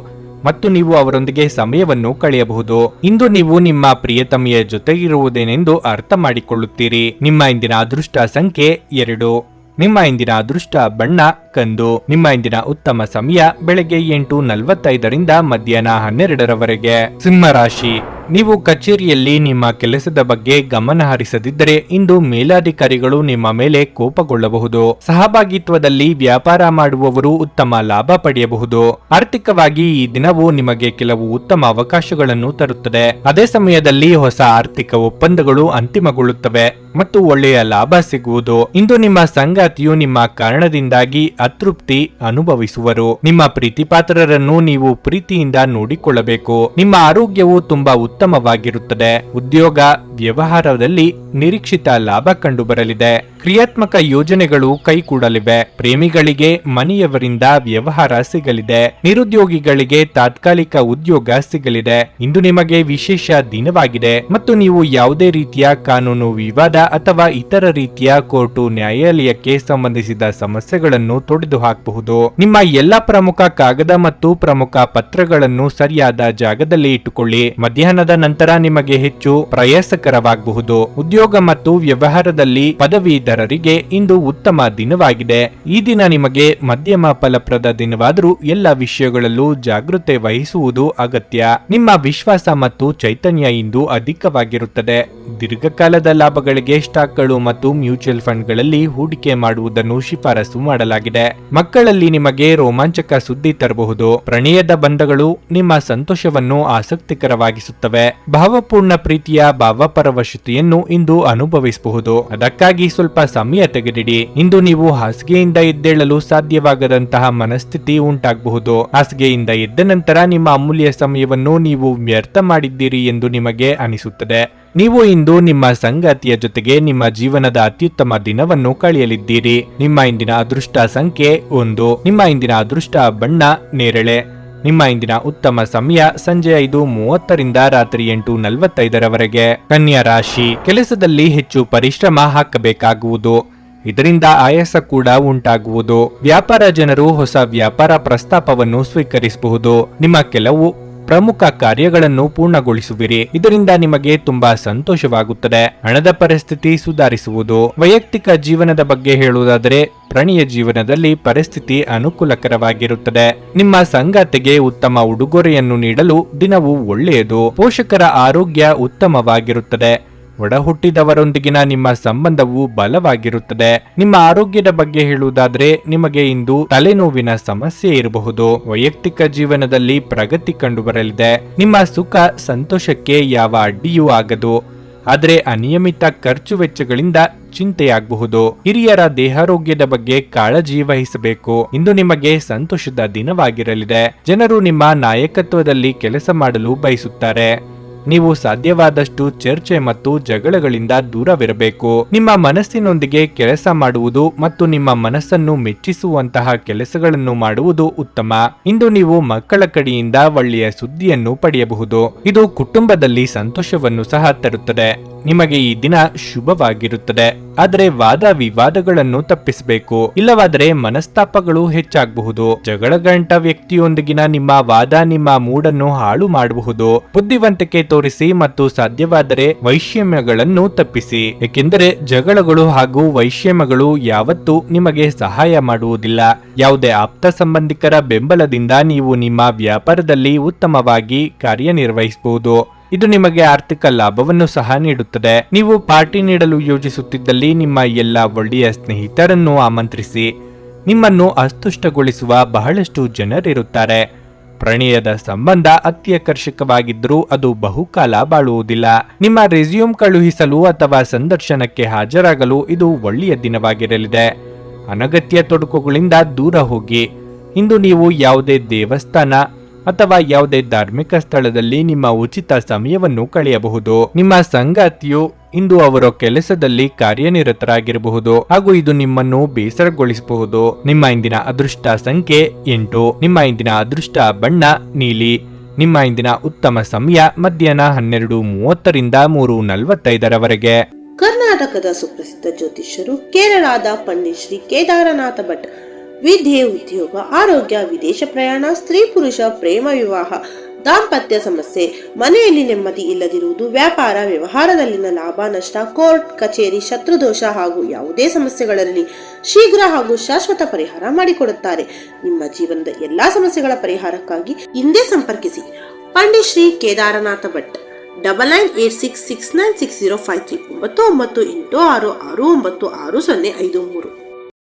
ಮತ್ತು ನೀವು ಅವರೊಂದಿಗೆ ಸಮಯವನ್ನು ಕಳೆಯಬಹುದು. ಇಂದು ನೀವು ನಿಮ್ಮ ಪ್ರಿಯತಮೆಯ ಜೊತೆಗಿರುವುದೇನೆಂದು ಅರ್ಥ ಮಾಡಿಕೊಳ್ಳುತ್ತೀರಿ. ನಿಮ್ಮ ಇಂದಿನ ಅದೃಷ್ಟ ಸಂಖ್ಯೆ 2. ನಿಮ್ಮ ಇಂದಿನ ಅದೃಷ್ಟ ಬಣ್ಣ ಕಂದು. ನಿಮ್ಮ ಇಂದಿನ ಉತ್ತಮ ಸಮಯ ಬೆಳಗ್ಗೆ 8:45 ಮಧ್ಯಾಹ್ನ 12 ಸಿಂಹ ರಾಶಿ. ನೀವು ಕಚೇರಿಯಲ್ಲಿ ನಿಮ್ಮ ಕೆಲಸದ ಬಗ್ಗೆ ಗಮನ ಹರಿಸದಿದ್ದರೆ ಇಂದು ಮೇಲಾಧಿಕಾರಿಗಳು ನಿಮ್ಮ ಮೇಲೆ ಕೋಪಗೊಳ್ಳಬಹುದು. ಸಹಭಾಗಿತ್ವದಲ್ಲಿ ವ್ಯಾಪಾರ ಮಾಡುವವರು ಉತ್ತಮ ಲಾಭ ಪಡೆಯಬಹುದು. ಆರ್ಥಿಕವಾಗಿ ಈ ದಿನವು ನಿಮಗೆ ಕೆಲವು ಉತ್ತಮ ಅವಕಾಶಗಳನ್ನು ತರುತ್ತದೆ. ಅದೇ ಸಮಯದಲ್ಲಿ ಹೊಸ ಆರ್ಥಿಕ ಒಪ್ಪಂದಗಳು ಅಂತಿಮಗೊಳ್ಳುತ್ತವೆ ಮತ್ತು ಒಳ್ಳೆಯ ಲಾಭ ಸಿಗುವುದು. ಇಂದು ನಿಮ್ಮ ಸಂಗಾತಿಯು ನಿಮ್ಮ ಕಾರಣದಿಂದಾಗಿ ಅತೃಪ್ತಿ ಅನುಭವಿಸುವರು. ನಿಮ್ಮ ಪ್ರೀತಿಪಾತ್ರರನ್ನು ನೀವು ಪ್ರೀತಿಯಿಂದ ನೋಡಿಕೊಳ್ಳಬೇಕು. ನಿಮ್ಮ ಆರೋಗ್ಯವು ತುಂಬಾ ಉತ್ತಮವಾಗಿರುತ್ತದೆ. ಉದ್ಯೋಗ ವ್ಯವಹಾರದಲ್ಲಿ ನಿರೀಕ್ಷಿತ ಲಾಭ ಕಂಡುಬರಲಿದೆ. ಕ್ರಿಯಾತ್ಮಕ ಯೋಜನೆಗಳು ಕೈಗೂಡಲಿವೆ. ಪ್ರೇಮಿಗಳಿಗೆ ಮನೆಯವರಿಂದ ವ್ಯವಹಾರ ಸಿಗಲಿದೆ. ನಿರುದ್ಯೋಗಿಗಳಿಗೆ ತಾತ್ಕಾಲಿಕ ಉದ್ಯೋಗ ಸಿಗಲಿದೆ. ಇಂದು ನಿಮಗೆ ವಿಶೇಷ ದಿನವಾಗಿದೆ ಮತ್ತು ನೀವು ಯಾವುದೇ ರೀತಿಯ ಕಾನೂನು ವಿವಾದ ಅಥವಾ ಇತರ ರೀತಿಯ ಕೋರ್ಟು ನ್ಯಾಯಾಲಯಕ್ಕೆ ಸಂಬಂಧಿಸಿದ ಸಮಸ್ಯೆಗಳನ್ನು ತೊಡೆದು ಹಾಕಬಹುದು. ನಿಮ್ಮ ಎಲ್ಲ ಪ್ರಮುಖ ಕಾಗದ ಮತ್ತು ಪ್ರಮುಖ ಪತ್ರಗಳನ್ನು ಸರಿಯಾದ ಜಾಗದಲ್ಲಿ ಇಟ್ಟುಕೊಳ್ಳಿ. ಮಧ್ಯಾಹ್ನದ ನಂತರ ನಿಮಗೆ ಹೆಚ್ಚು ಪ್ರಯಾಸಕರವಾಗಬಹುದು. ಉದ್ಯೋಗ ಮತ್ತು ವ್ಯವಹಾರದಲ್ಲಿ ಪದವೀಧರರಿಗೆ ಇಂದು ಉತ್ತಮ ದಿನವಾಗಿದೆ. ಈ ದಿನ ನಿಮಗೆ ಮಧ್ಯಮ ಫಲಪ್ರದ ದಿನವಾದರೂ ಎಲ್ಲ ವಿಷಯಗಳಲ್ಲೂ ಜಾಗೃತೆ ವಹಿಸುವುದು ಅಗತ್ಯ. ನಿಮ್ಮ ವಿಶ್ವಾಸ ಮತ್ತು ಚೈತನ್ಯ ಇಂದು ಅಧಿಕವಾಗಿರುತ್ತದೆ. ದೀರ್ಘಕಾಲದ ಲಾಭಗಳಿಗೆ ಸ್ಟಾಕ್ಗಳು ಮತ್ತು ಮ್ಯೂಚುವಲ್ ಫಂಡ್ಗಳಲ್ಲಿ ಹೂಡಿಕೆ ಮಾಡುವುದನ್ನು ಶಿಫಾರಸು ಮಾಡಲಾಗಿದೆ. ಮಕ್ಕಳಲ್ಲಿ ನಿಮಗೆ ರೋಮಾಂಚಕ ಸುದ್ದಿ ತರಬಹುದು. ಪ್ರಣಯದ ಬಂಧಗಳು ನಿಮ್ಮ ಸಂತೋಷವನ್ನು ಆಸಕ್ತಿಕರವಾಗಿಸುತ್ತವೆ. ಭಾವಪೂರ್ಣ ಪ್ರೀತಿಯ ಭಾವಪರವಶತೆಯನ್ನು ಇಂದು ಅನುಭವಿಸಬಹುದು. ಅದಕ್ಕಾಗಿ ಸ್ವಲ್ಪ ಸಮಯ ತೆಗೆದಿಡಿ. ಇಂದು ನೀವು ಹಾಸಿಗೆಯಿಂದ ಎದ್ದೇಳಲು ಸಾಧ್ಯವಾಗದಂತಹ ಮನಸ್ಥಿತಿ ಉಂಟಾಗಬಹುದು. ಹಾಸಿಗೆಯಿಂದ ಎದ್ದ ನಂತರ ನಿಮ್ಮ ಅಮೂಲ್ಯ ಸಮಯವನ್ನು ನೀವು ವ್ಯರ್ಥ ಮಾಡಿದ್ದೀರಿ ಎಂದು ನಿಮಗೆ ಅನಿಸುತ್ತದೆ. ನೀವು ಇಂದು ನಿಮ್ಮ ಸಂಗಾತಿಯ ಜೊತೆಗೆ ನಿಮ್ಮ ಜೀವನದ ಅತ್ಯುತ್ತಮ ದಿನವನ್ನು ಕಳೆಯಲಿದ್ದೀರಿ. ನಿಮ್ಮ ಇಂದಿನ ಅದೃಷ್ಟ ಸಂಖ್ಯೆ 1. ನಿಮ್ಮ ಇಂದಿನ ಅದೃಷ್ಟ ಬಣ್ಣ ನೇರಳೆ. ನಿಮ್ಮ ಇಂದಿನ ಉತ್ತಮ ಸಮಯ ಸಂಜೆ 5:30 ರಾತ್ರಿ 8:45 ಕನ್ಯಾ ರಾಶಿ. ಕೆಲಸದಲ್ಲಿ ಹೆಚ್ಚು ಪರಿಶ್ರಮ ಹಾಕಬೇಕಾಗುವುದು. ಇದರಿಂದ ಆಯಾಸ ಕೂಡ ಉಂಟಾಗುವುದು. ವ್ಯಾಪಾರ ಜನರು ಹೊಸ ವ್ಯಾಪಾರ ಪ್ರಸ್ತಾಪವನ್ನು ಸ್ವೀಕರಿಸಬಹುದು. ನಿಮ್ಮ ಕೆಲವು ಪ್ರಮುಖ ಕಾರ್ಯಗಳನ್ನು ಪೂರ್ಣಗೊಳಿಸುವಿರಿ. ಇದರಿಂದ ನಿಮಗೆ ತುಂಬಾ ಸಂತೋಷವಾಗುತ್ತದೆ. ಹಣದ ಪರಿಸ್ಥಿತಿ ಸುಧಾರಿಸುವುದು. ವೈಯಕ್ತಿಕ ಜೀವನದ ಬಗ್ಗೆ ಹೇಳುವುದಾದರೆ ಪ್ರಣಯ ಜೀವನದಲ್ಲಿ ಪರಿಸ್ಥಿತಿ ಅನುಕೂಲಕರವಾಗಿರುತ್ತದೆ. ನಿಮ್ಮ ಸಂಗಾತಿಗೆ ಉತ್ತಮ ಉಡುಗೊರೆಯನ್ನು ನೀಡಲು ದಿನವು ಒಳ್ಳೆಯದು. ಪೋಷಕರ ಆರೋಗ್ಯ ಉತ್ತಮವಾಗಿರುತ್ತದೆ. ಒಡ ಹುಟ್ಟಿದವರೊಂದಿಗಿನ ನಿಮ್ಮ ಸಂಬಂಧವು ಬಲವಾಗಿರುತ್ತದೆ. ನಿಮ್ಮ ಆರೋಗ್ಯದ ಬಗ್ಗೆ ಹೇಳುವುದಾದ್ರೆ ನಿಮಗೆ ಇಂದು ತಲೆನೋವಿನ ಸಮಸ್ಯೆ ಇರಬಹುದು. ವೈಯಕ್ತಿಕ ಜೀವನದಲ್ಲಿ ಪ್ರಗತಿ ಕಂಡುಬರಲಿದೆ. ನಿಮ್ಮ ಸುಖ ಸಂತೋಷಕ್ಕೆ ಯಾವ ಅಡ್ಡಿಯೂ ಆಗದು. ಆದರೆ ಅನಿಯಮಿತ ಖರ್ಚು ವೆಚ್ಚಗಳಿಂದ ಚಿಂತೆಯಾಗಬಹುದು. ಹಿರಿಯರ ದೇಹಾರೋಗ್ಯದ ಬಗ್ಗೆ ಕಾಳಜಿ ವಹಿಸಬೇಕು. ಇಂದು ನಿಮಗೆ ಸಂತೋಷದ ದಿನವಾಗಿರಲಿದೆ. ಜನರು ನಿಮ್ಮ ನಾಯಕತ್ವದಲ್ಲಿ ಕೆಲಸ ಮಾಡಲು ಬಯಸುತ್ತಾರೆ. ನೀವು ಸಾಧ್ಯವಾದಷ್ಟು ಚರ್ಚೆ ಮತ್ತು ಜಗಳಗಳಿಂದ ದೂರವಿರಬೇಕು. ನಿಮ್ಮ ಮನಸ್ಸಿನೊಂದಿಗೆ ಕೆಲಸ ಮಾಡುವುದು ಮತ್ತು ನಿಮ್ಮ ಮನಸ್ಸನ್ನು ಮೆಚ್ಚಿಸುವಂತಹ ಕೆಲಸಗಳನ್ನು ಮಾಡುವುದು ಉತ್ತಮ. ಇಂದು ನೀವು ಮಕ್ಕಳ ಕಡೆಯಿಂದ ಒಳ್ಳೆಯ ಸುದ್ದಿಯನ್ನು ಪಡೆಯಬಹುದು. ಇದು ಕುಟುಂಬದಲ್ಲಿ ಸಂತೋಷವನ್ನು ಸಹ ತರುತ್ತದೆ. ನಿಮಗೆ ಈ ದಿನ ಶುಭವಾಗಿರುತ್ತದೆ. ಆದರೆ ವಾದ ವಿವಾದಗಳನ್ನು ತಪ್ಪಿಸಬೇಕು. ಇಲ್ಲವಾದರೆ ಮನಸ್ತಾಪಗಳು ಹೆಚ್ಚಾಗಬಹುದು. ಜಗಳಗಂಟ ವ್ಯಕ್ತಿಯೊಂದಿಗಿನ ನಿಮ್ಮ ವಾದ ನಿಮ್ಮ ಮೂಡನ್ನು ಹಾಳು ಮಾಡಬಹುದು. ಬುದ್ಧಿವಂತಿಕೆ ತೋರಿಸಿ ಮತ್ತು ಸಾಧ್ಯವಾದರೆ ವೈಷಮ್ಯಗಳನ್ನು ತಪ್ಪಿಸಿ. ಏಕೆಂದರೆ ಜಗಳಗಳು ಹಾಗೂ ವೈಷಮ್ಯಗಳು ಯಾವತ್ತೂ ನಿಮಗೆ ಸಹಾಯ ಮಾಡುವುದಿಲ್ಲ. ಯಾವುದೇ ಆಪ್ತ ಸಂಬಂಧಿಕರ ಬೆಂಬಲದಿಂದ ನೀವು ನಿಮ್ಮ ವ್ಯಾಪಾರದಲ್ಲಿ ಉತ್ತಮವಾಗಿ ಕಾರ್ಯನಿರ್ವಹಿಸಬಹುದು. ಇದು ನಿಮಗೆ ಆರ್ಥಿಕ ಲಾಭವನ್ನು ಸಹ ನೀಡುತ್ತದೆ. ನೀವು ಪಾರ್ಟಿ ನೀಡಲು ಯೋಜಿಸುತ್ತಿದ್ದಲ್ಲಿ ನಿಮ್ಮ ಎಲ್ಲ ಒಳ್ಳೆಯ ಸ್ನೇಹಿತರನ್ನು ಆಮಂತ್ರಿಸಿ. ನಿಮ್ಮನ್ನು ಅಸ್ತುಷ್ಟಗೊಳಿಸುವ ಬಹಳಷ್ಟು ಜನರಿರುತ್ತಾರೆ. ಪ್ರಣಯದ ಸಂಬಂಧ ಅತ್ಯಾಕರ್ಷಕವಾಗಿದ್ದರೂ ಅದು ಬಹುಕಾಲ ಬಾಳುವುದಿಲ್ಲ. ನಿಮ್ಮ ರೆಸ್ಯೂಮ್ ಕಳುಹಿಸಲು ಅಥವಾ ಸಂದರ್ಶನಕ್ಕೆ ಹಾಜರಾಗಲು ಇದು ಒಳ್ಳೆಯ ದಿನವಾಗಿರಲಿದೆ. ಅನಗತ್ಯ ತೊಡಕುಗಳಿಂದ ದೂರ ಹೋಗಿ. ಇಂದು ನೀವು ಯಾವುದೇ ದೇವಸ್ಥಾನ ಅಥವಾ ಯಾವುದೇ ಧಾರ್ಮಿಕ ಸ್ಥಳದಲ್ಲಿ ನಿಮ್ಮ ಉಚಿತ ಸಮಯವನ್ನು ಕಳೆಯಬಹುದು. ನಿಮ್ಮ ಸಂಗಾತಿಯು ಇಂದು ಅವರ ಕೆಲಸದಲ್ಲಿ ಕಾರ್ಯನಿರತರಾಗಿರಬಹುದು ಹಾಗೂ ಇದು ನಿಮ್ಮನ್ನು ಬೇಸರಗೊಳಿಸಬಹುದು. ನಿಮ್ಮ ಇಂದಿನ ಅದೃಷ್ಟ ಸಂಖ್ಯೆ 8. ನಿಮ್ಮ ಇಂದಿನ ಅದೃಷ್ಟ ಬಣ್ಣ ನೀಲಿ. ನಿಮ್ಮ ಇಂದಿನ ಉತ್ತಮ ಸಮಯ ಮಧ್ಯಾಹ್ನ 12:30ರಿಂದ 3:45ರವರೆಗೆ. ಕರ್ನಾಟಕದ ಸುಪ್ರಸಿದ್ಧ ಜ್ಯೋತಿಷ್ಯರು ಕೇರಳದ ಪಂಡಿತ್ ಶ್ರೀ ಕೇದಾರನಾಥ ಭಟ್. ವಿದ್ಯೆ, ಉದ್ಯೋಗ, ಆರೋಗ್ಯ, ವಿದೇಶ ಪ್ರಯಾಣ, ಸ್ತ್ರೀ ಪುರುಷ ಪ್ರೇಮ ವಿವಾಹ, ದಾಂಪತ್ಯ ಸಮಸ್ಯೆ, ಮನೆಯಲ್ಲಿ ನೆಮ್ಮದಿ ಇಲ್ಲದಿರುವುದು, ವ್ಯಾಪಾರ ವ್ಯವಹಾರದಲ್ಲಿನ ಲಾಭ ನಷ್ಟ, ಕೋರ್ಟ್ ಕಚೇರಿ, ಶತ್ರುದೋಷ ಹಾಗೂ ಯಾವುದೇ ಸಮಸ್ಯೆಗಳಲ್ಲಿ ಶೀಘ್ರ ಹಾಗೂ ಶಾಶ್ವತ ಪರಿಹಾರ ಮಾಡಿಕೊಡುತ್ತಾರೆ. ನಿಮ್ಮ ಜೀವನದ ಎಲ್ಲಾ ಸಮಸ್ಯೆಗಳ ಪರಿಹಾರಕ್ಕಾಗಿ ಹಿಂದೆ ಸಂಪರ್ಕಿಸಿ ಪಂಡಿತ್ ಶ್ರೀ ಕೇದಾರನಾಥ ಭಟ್. 9986696053 9986669053.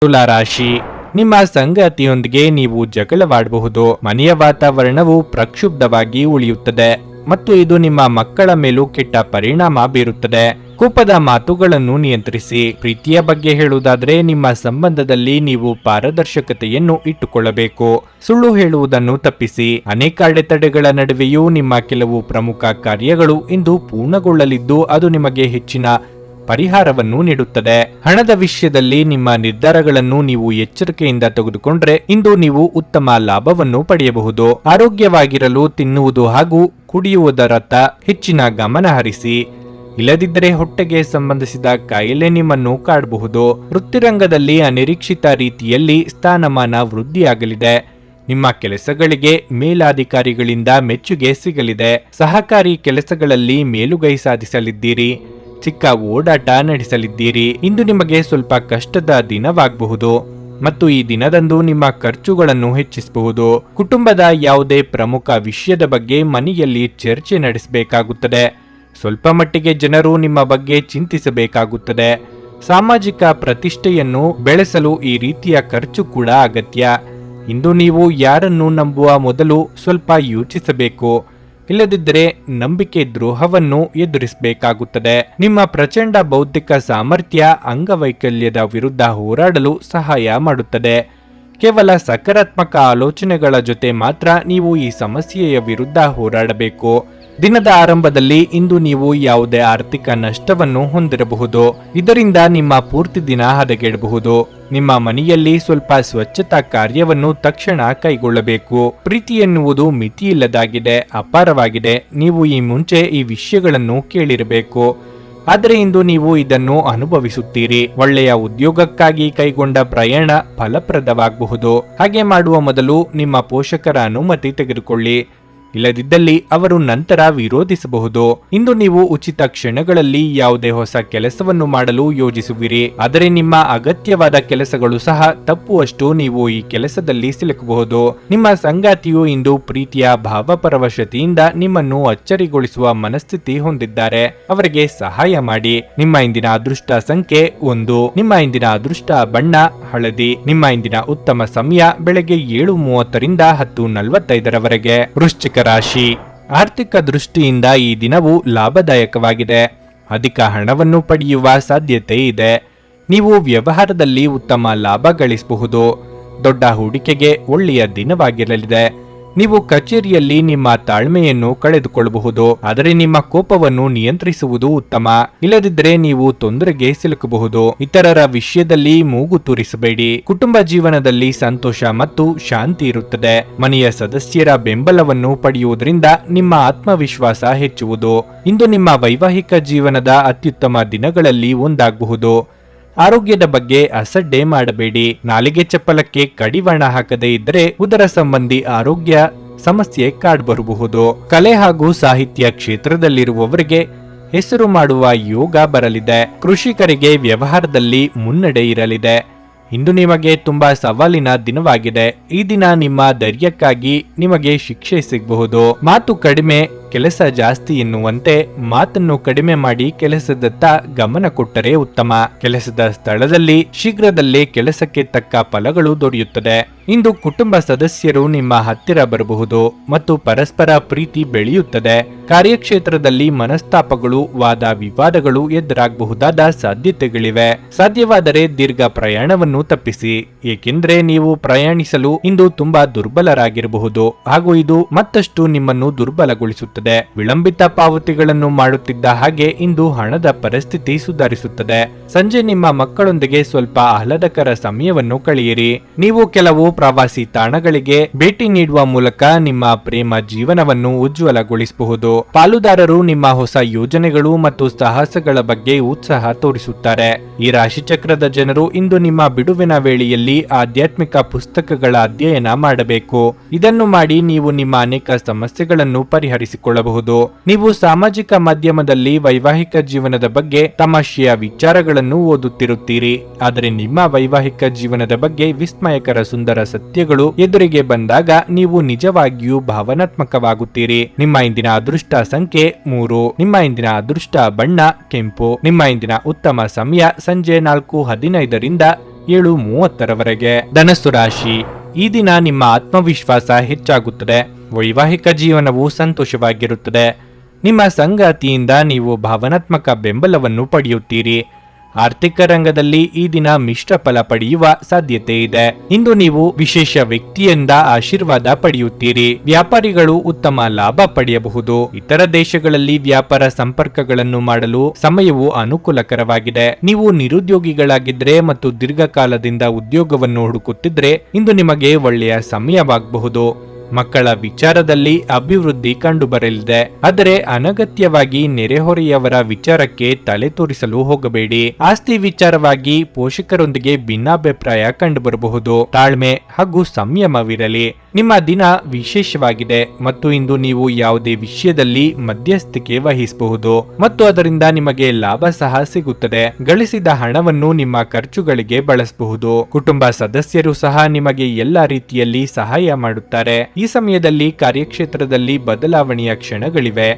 ತುಲಾ ರಾಶಿ. ನಿಮ್ಮ ಸಂಗಾತಿಯೊಂದಿಗೆ ನೀವು ಜಗಳವಾಡಬಹುದು. ಮನೆಯ ವಾತಾವರಣವು ಪ್ರಕ್ಷುಬ್ಧವಾಗಿ ಉಳಿಯುತ್ತದೆ ಮತ್ತು ಇದು ನಿಮ್ಮ ಮಕ್ಕಳ ಮೇಲೂ ಕೆಟ್ಟ ಪರಿಣಾಮ ಬೀರುತ್ತದೆ. ಕೋಪದ ಮಾತುಗಳನ್ನು ನಿಯಂತ್ರಿಸಿ. ಪ್ರೀತಿಯ ಬಗ್ಗೆ ಹೇಳುವುದಾದರೆ ನಿಮ್ಮ ಸಂಬಂಧದಲ್ಲಿ ನೀವು ಪಾರದರ್ಶಕತೆಯನ್ನು ಇಟ್ಟುಕೊಳ್ಳಬೇಕು. ಸುಳ್ಳು ಹೇಳುವುದನ್ನು ತಪ್ಪಿಸಿ. ಅನೇಕ ಅಡೆತಡೆಗಳ ನಡುವೆಯೂ ನಿಮ್ಮ ಕೆಲವು ಪ್ರಮುಖ ಕಾರ್ಯಗಳು ಇಂದು ಪೂರ್ಣಗೊಳ್ಳಲಿದ್ದು ಅದು ನಿಮಗೆ ಹೆಚ್ಚಿನ ಪರಿಹಾರವನ್ನು ನೀಡುತ್ತದೆ. ಹಣದ ವಿಷಯದಲ್ಲಿ ನಿಮ್ಮ ನಿರ್ಧಾರಗಳನ್ನು ನೀವು ಎಚ್ಚರಿಕೆಯಿಂದ ತೆಗೆದುಕೊಂಡ್ರೆ ಇಂದು ನೀವು ಉತ್ತಮ ಲಾಭವನ್ನು ಪಡೆಯಬಹುದು. ಆರೋಗ್ಯವಾಗಿರಲು ತಿನ್ನುವುದು ಹಾಗೂ ಕುಡಿಯುವುದರತ್ತ ಹೆಚ್ಚಿನ ಗಮನ ಹರಿಸಿ. ಇಲ್ಲದಿದ್ದರೆ ಹೊಟ್ಟೆಗೆ ಸಂಬಂಧಿಸಿದ ಕಾಯಿಲೆ ನಿಮ್ಮನ್ನು ಕಾಡಬಹುದು. ವೃತ್ತಿರಂಗದಲ್ಲಿ ಅನಿರೀಕ್ಷಿತ ರೀತಿಯಲ್ಲಿ ಸ್ಥಾನಮಾನ ವೃದ್ಧಿಯಾಗಲಿದೆ. ನಿಮ್ಮ ಕೆಲಸಗಳಿಗೆ ಮೇಲಾಧಿಕಾರಿಗಳಿಂದ ಮೆಚ್ಚುಗೆ ಸಿಗಲಿದೆ. ಸಹಕಾರಿ ಕೆಲಸಗಳಲ್ಲಿ ಮೇಲುಗೈ ಸಾಧಿಸಲಿದ್ದೀರಿ. ಚಿಕ್ಕ ಓಡಾಟ ನಡೆಸಲಿದ್ದೀರಿ. ಇಂದು ನಿಮಗೆ ಸ್ವಲ್ಪ ಕಷ್ಟದ ದಿನವಾಗಬಹುದು ಮತ್ತು ಈ ದಿನದಂದು ನಿಮ್ಮ ಖರ್ಚುಗಳನ್ನು ಹೆಚ್ಚಿಸಬಹುದು. ಕುಟುಂಬದ ಯಾವುದೇ ಪ್ರಮುಖ ವಿಷಯದ ಬಗ್ಗೆ ಮನೆಯಲ್ಲಿ ಚರ್ಚೆ ನಡೆಸಬೇಕಾಗುತ್ತದೆ. ಸ್ವಲ್ಪ ಮಟ್ಟಿಗೆ ಜನರು ನಿಮ್ಮ ಬಗ್ಗೆ ಚಿಂತಿಸಬೇಕಾಗುತ್ತದೆ. ಸಾಮಾಜಿಕ ಪ್ರತಿಷ್ಠೆಯನ್ನು ಬೆಳೆಸಲು ಈ ರೀತಿಯ ಖರ್ಚು ಕೂಡ ಅಗತ್ಯ. ಇಂದು ನೀವು ಯಾರನ್ನು ನಂಬುವ ಮೊದಲು ಸ್ವಲ್ಪ ಯೋಚಿಸಬೇಕು. ಇಲ್ಲದಿದ್ದರೆ ನಂಬಿಕೆ ದ್ರೋಹವನ್ನು ಎದುರಿಸಬೇಕಾಗುತ್ತದೆ. ನಿಮ್ಮ ಪ್ರಚಂಡ ಬೌದ್ಧಿಕ ಸಾಮರ್ಥ್ಯ ಅಂಗವೈಕಲ್ಯದ ವಿರುದ್ಧ ಹೋರಾಡಲು ಸಹಾಯ ಮಾಡುತ್ತದೆ. ಕೇವಲ ಸಕಾರಾತ್ಮಕ ಆಲೋಚನೆಗಳ ಜೊತೆ ಮಾತ್ರ ನೀವು ಈ ಸಮಸ್ಯೆಯ ವಿರುದ್ಧ ಹೋರಾಡಬೇಕು. ದಿನದ ಆರಂಭದಲ್ಲಿ ಇಂದು ನೀವು ಯಾವುದೇ ಆರ್ಥಿಕ ನಷ್ಟವನ್ನು ಹೊಂದಿರಬಹುದು. ಇದರಿಂದ ನಿಮ್ಮ ಪೂರ್ತಿ ದಿನ ಹದಗೆಡಬಹುದು. ನಿಮ್ಮ ಮನೆಯಲ್ಲಿ ಸ್ವಲ್ಪ ಸ್ವಚ್ಛತಾ ಕಾರ್ಯವನ್ನು ತಕ್ಷಣ ಕೈಗೊಳ್ಳಬೇಕು. ಪ್ರೀತಿ ಎನ್ನುವುದು ಮಿತಿಯಿಲ್ಲದಾಗಿದೆ, ಅಪಾರವಾಗಿದೆ. ನೀವು ಈ ಮುಂಚೆ ಈ ವಿಷಯಗಳನ್ನು ಕೇಳಿರಬೇಕು, ಆದರೆ ಇಂದು ನೀವು ಇದನ್ನು ಅನುಭವಿಸುತ್ತೀರಿ. ಒಳ್ಳೆಯ ಉದ್ಯೋಗಕ್ಕಾಗಿ ಕೈಗೊಂಡ ಪ್ರಯಾಣ ಫಲಪ್ರದವಾಗಬಹುದು. ಹಾಗೆ ಮಾಡುವ ಮೊದಲು ನಿಮ್ಮ ಪೋಷಕರ ಅನುಮತಿ ತೆಗೆದುಕೊಳ್ಳಿ. ಇಲ್ಲದಿದ್ದಲ್ಲಿ ಅವರು ನಂತರ ವಿರೋಧಿಸಬಹುದು. ಇಂದು ನೀವು ಉಚಿತ ಕ್ಷಣಗಳಲ್ಲಿ ಯಾವುದೇ ಹೊಸ ಕೆಲಸವನ್ನು ಮಾಡಲು ಯೋಜಿಸುವಿರಿ, ಆದರೆ ನಿಮ್ಮ ಅಗತ್ಯವಾದ ಕೆಲಸಗಳು ಸಹ ತಪ್ಪುವಷ್ಟು ನೀವು ಈ ಕೆಲಸದಲ್ಲಿ ಸಿಲುಕಬಹುದು. ನಿಮ್ಮ ಸಂಗಾತಿಯು ಇಂದು ಪ್ರೀತಿಯ ಭಾವಪರವಶತೆಯಿಂದ ನಿಮ್ಮನ್ನು ಅಚ್ಚರಿಗೊಳಿಸುವ ಮನಸ್ಥಿತಿ ಹೊಂದಿದ್ದಾರೆ. ಅವರಿಗೆ ಸಹಾಯ ಮಾಡಿ. ನಿಮ್ಮ ಇಂದಿನ ಅದೃಷ್ಟ ಸಂಖ್ಯೆ 1. ನಿಮ್ಮ ಇಂದಿನ ಅದೃಷ್ಟ ಬಣ್ಣ ಹಳದಿ. ನಿಮ್ಮ ಇಂದಿನ ಉತ್ತಮ ಸಮಯ ಬೆಳಗ್ಗೆ 7:30ರಿಂದ 10:45ರವರೆಗೆ. ವೃಶ್ಚಿಕ ರಾಶಿ. ಆರ್ಥಿಕ ದೃಷ್ಟಿಯಿಂದ ಈ ದಿನವು ಲಾಭದಾಯಕವಾಗಿದೆ. ಅಧಿಕ ಹಣವನ್ನು ಪಡೆಯುವ ಸಾಧ್ಯತೆ ಇದೆ. ನೀವು ವ್ಯವಹಾರದಲ್ಲಿ ಉತ್ತಮ ಲಾಭ ಗಳಿಸಬಹುದು. ದೊಡ್ಡ ಹೂಡಿಕೆಗೆ ಒಳ್ಳೆಯ ದಿನವಾಗಿರಲಿದೆ. ನೀವು ಕಚೇರಿಯಲ್ಲಿ ನಿಮ್ಮ ತಾಳ್ಮೆಯನ್ನು ಕಳೆದುಕೊಳ್ಳಬಹುದು, ಆದರೆ ನಿಮ್ಮ ಕೋಪವನ್ನು ನಿಯಂತ್ರಿಸುವುದು ಉತ್ತಮ. ಇಲ್ಲದಿದ್ದರೆ ನೀವು ತೊಂದರೆಗೆ ಸಿಲುಕಬಹುದು. ಇತರರ ವಿಷಯದಲ್ಲಿ ಮೂಗು ತೂರಿಸಬೇಡಿ. ಕುಟುಂಬ ಜೀವನದಲ್ಲಿ ಸಂತೋಷ ಮತ್ತು ಶಾಂತಿ ಇರುತ್ತದೆ. ಮನೆಯ ಸದಸ್ಯರ ಬೆಂಬಲವನ್ನು ಪಡೆಯುವುದರಿಂದ ನಿಮ್ಮ ಆತ್ಮವಿಶ್ವಾಸ ಹೆಚ್ಚುವುದು. ಇಂದು ನಿಮ್ಮ ವೈವಾಹಿಕ ಜೀವನದ ಅತ್ಯುತ್ತಮ ದಿನಗಳಲ್ಲಿ ಒಂದಾಗಬಹುದು. ಆರೋಗ್ಯದ ಬಗ್ಗೆ ಅಸಡ್ಡೆ ಮಾಡಬೇಡಿ. ನಾಲಿಗೆ ಚಪ್ಪಲಕ್ಕೆ ಕಡಿವಾಣ ಹಾಕದೇ ಇದ್ದರೆ ಉದರ ಸಂಬಂಧಿ ಆರೋಗ್ಯ ಸಮಸ್ಯೆ ಕಾಡ್ಬರಬಹುದು. ಕಲೆ ಹಾಗೂ ಸಾಹಿತ್ಯ ಕ್ಷೇತ್ರದಲ್ಲಿರುವವರಿಗೆ ಹೆಸರು ಮಾಡುವ ಯೋಗ ಬರಲಿದೆ. ಕೃಷಿಕರಿಗೆ ವ್ಯವಹಾರದಲ್ಲಿ ಮುನ್ನಡೆ ಇರಲಿದೆ. ಇಂದು ನಿಮಗೆ ತುಂಬಾ ಸವಾಲಿನ ದಿನವಾಗಿದೆ. ಈ ದಿನ ನಿಮ್ಮ ಧೈರ್ಯಕ್ಕಾಗಿ ನಿಮಗೆ ಶಿಕ್ಷೆ ಸಿಗಬಹುದು. ಮಾತು ಕಡಿಮೆ, ಕೆಲಸ ಜಾಸ್ತಿ ಎನ್ನುವಂತೆ ಮಾತನ್ನು ಕಡಿಮೆ ಮಾಡಿ ಕೆಲಸದತ್ತ ಗಮನ ಕೊಟ್ಟರೆ ಉತ್ತಮ. ಕೆಲಸದ ಸ್ಥಳದಲ್ಲಿ ಶೀಘ್ರದಲ್ಲೇ ಕೆಲಸಕ್ಕೆ ತಕ್ಕ ಫಲಗಳು ದೊರೆಯುತ್ತದೆ. ಇಂದು ಕುಟುಂಬ ಸದಸ್ಯರು ನಿಮ್ಮ ಹತ್ತಿರ ಬರಬಹುದು ಮತ್ತು ಪರಸ್ಪರ ಪ್ರೀತಿ ಬೆಳೆಯುತ್ತದೆ. ಕಾರ್ಯಕ್ಷೇತ್ರದಲ್ಲಿ ಮನಸ್ತಾಪಗಳು, ವಾದ ವಿವಾದಗಳು ಎದುರಾಗಬಹುದಾದ ಸಾಧ್ಯತೆಗಳಿವೆ. ಸಾಧ್ಯವಾದರೆ ದೀರ್ಘ ಪ್ರಯಾಣವನ್ನು ತಪ್ಪಿಸಿ, ಏಕೆಂದರೆ ನೀವು ಪ್ರಯಾಣಿಸಲು ಇಂದು ತುಂಬಾ ದುರ್ಬಲರಾಗಿರಬಹುದು ಹಾಗೂ ಇದು ಮತ್ತಷ್ಟು ನಿಮ್ಮನ್ನು ದುರ್ಬಲಗೊಳಿಸುತ್ತದೆ. ವಿಳಂಬಿತ ಪಾವತಿಗಳನ್ನು ಮಾಡುತ್ತಿದ್ದ ಹಾಗೆ ಇಂದು ಹಣದ ಪರಿಸ್ಥಿತಿ ಸುಧಾರಿಸುತ್ತದೆ. ಸಂಜೆ ನಿಮ್ಮ ಮಕ್ಕಳೊಂದಿಗೆ ಸ್ವಲ್ಪ ಆಹ್ಲಾದಕರ ಸಮಯವನ್ನು ಕಳೆಯಿರಿ. ನೀವು ಕೆಲವು ಪ್ರವಾಸಿ ತಾಣಗಳಿಗೆ ಭೇಟಿ ನೀಡುವ ಮೂಲಕ ನಿಮ್ಮ ಪ್ರೇಮ ಜೀವನವನ್ನು ಉಜ್ವಲಗೊಳಿಸಬಹುದು. ಪಾಲುದಾರರು ನಿಮ್ಮ ಹೊಸ ಯೋಜನೆಗಳು ಮತ್ತು ಸಾಹಸಗಳ ಬಗ್ಗೆ ಉತ್ಸಾಹ ತೋರಿಸುತ್ತಾರೆ. ಈ ರಾಶಿಚಕ್ರದ ಜನರು ಇಂದು ನಿಮ್ಮ ಬಿಡುವಿನ ವೇಳೆಯಲ್ಲಿ ಆಧ್ಯಾತ್ಮಿಕ ಪುಸ್ತಕಗಳ ಅಧ್ಯಯನ ಮಾಡಬೇಕು. ಇದನ್ನು ಮಾಡಿ ನೀವು ನಿಮ್ಮ ಅನೇಕ ಸಮಸ್ಯೆಗಳನ್ನು ಪರಿಹರಿಸಿಕೊಳ್ಳಬಹುದು. ನೀವು ಸಾಮಾಜಿಕ ಮಾಧ್ಯಮದಲ್ಲಿ ವೈವಾಹಿಕ ಜೀವನದ ಬಗ್ಗೆ ತಮಾಷೆಯ ವಿಚಾರಗಳನ್ನು ಓದುತ್ತಿರುತ್ತೀರಿ, ಆದರೆ ನಿಮ್ಮ ವೈವಾಹಿಕ ಜೀವನದ ಬಗ್ಗೆ ವಿಸ್ಮಯಕರ ಸುಂದರ ಸತ್ಯಗಳು ಎದುರಿಗೆ ಬಂದಾಗ ನೀವು ನಿಜವಾಗಿಯೂ ಭಾವನಾತ್ಮಕವಾಗುತ್ತೀರಿ. ನಿಮ್ಮ ಇಂದಿನ ಅದೃಷ್ಟ ಸಂಖ್ಯೆ 3. ನಿಮ್ಮ ಇಂದಿನ ಅದೃಷ್ಟ ಬಣ್ಣ ಕೆಂಪು. ನಿಮ್ಮ ಇಂದಿನ ಉತ್ತಮ ಸಮಯ ಸಂಜೆ 4:15 7:30 ಧನಸ್ಸು ರಾಶಿ. ಈ ದಿನ ನಿಮ್ಮ ಆತ್ಮವಿಶ್ವಾಸ ಹೆಚ್ಚಾಗುತ್ತದೆ. ವೈವಾಹಿಕ ಜೀವನವು ಸಂತೋಷವಾಗಿರುತ್ತದೆ. ನಿಮ್ಮ ಸಂಗಾತಿಯಿಂದ ನೀವು ಭಾವನಾತ್ಮಕ ಬೆಂಬಲವನ್ನು ಪಡೆಯುತ್ತೀರಿ. ಆರ್ಥಿಕ ರಂಗದಲ್ಲಿ ಈ ದಿನ ಮಿಶ್ರ ಫಲ ಪಡೆಯುವ ಸಾಧ್ಯತೆ ಇದೆ. ಇಂದು ನೀವು ವಿಶೇಷ ವ್ಯಕ್ತಿಯಿಂದ ಆಶೀರ್ವಾದ ಪಡೆಯುತ್ತೀರಿ. ವ್ಯಾಪಾರಿಗಳು ಉತ್ತಮ ಲಾಭ ಪಡೆಯಬಹುದು. ಇತರ ದೇಶಗಳಲ್ಲಿ ವ್ಯಾಪಾರ ಸಂಪರ್ಕಗಳನ್ನು ಮಾಡಲು ಸಮಯವು ಅನುಕೂಲಕರವಾಗಿದೆ. ನೀವು ನಿರುದ್ಯೋಗಿಗಳಾಗಿದ್ರೆ ಮತ್ತು ದೀರ್ಘಕಾಲದಿಂದ ಉದ್ಯೋಗವನ್ನು ಹುಡುಕುತ್ತಿದ್ರೆ ಇಂದು ನಿಮಗೆ ಒಳ್ಳೆಯ ಸಮಯವಾಗಬಹುದು. ಮಕ್ಕಳ ವಿಚಾರದಲ್ಲಿ ಅಭಿವೃದ್ಧಿ ಕಂಡುಬರಲಿದೆ. ಆದರೆ ಅನಗತ್ಯವಾಗಿ ನೆರೆಹೊರೆಯವರ ವಿಚಾರಕ್ಕೆ ತಲೆ ತೋರಿಸಲು ಹೋಗಬೇಡಿ. ಆಸ್ತಿ ವಿಚಾರವಾಗಿ ಪೋಷಕರೊಂದಿಗೆ ಭಿನ್ನಾಭಿಪ್ರಾಯ ಕಂಡುಬರಬಹುದು. ತಾಳ್ಮೆ ಹಾಗೂ ಸಂಯಮವಿರಲಿ. ನಿಮ್ಮ ದಿನ ವಿಶೇಷವಾಗಿದೆ ಮತ್ತು ಇಂದು ನೀವು ಯಾವುದೇ ವಿಷಯದಲ್ಲಿ ಮಧ್ಯಸ್ಥಿಕೆ ವಹಿಸಬಹುದು ಮತ್ತು ಅದರಿಂದ ನಿಮಗೆ ಲಾಭ ಸಹ ಸಿಗುತ್ತದೆ. ಗಳಿಸಿದ ಹಣವನ್ನು ನಿಮ್ಮ ಖರ್ಚುಗಳಿಗೆ ಬಳಸಬಹುದು. ಕುಟುಂಬ ಸದಸ್ಯರು ಸಹ ನಿಮಗೆ ಎಲ್ಲ ರೀತಿಯಲ್ಲಿ ಸಹಾಯ ಮಾಡುತ್ತಾರೆ. ಈ ಸಮಯದಲ್ಲಿ ಕಾರ್ಯಕ್ಷೇತ್ರದಲ್ಲಿ ಬದಲಾವಣೆಯ ಕ್ಷಣಗಳಿವೆ.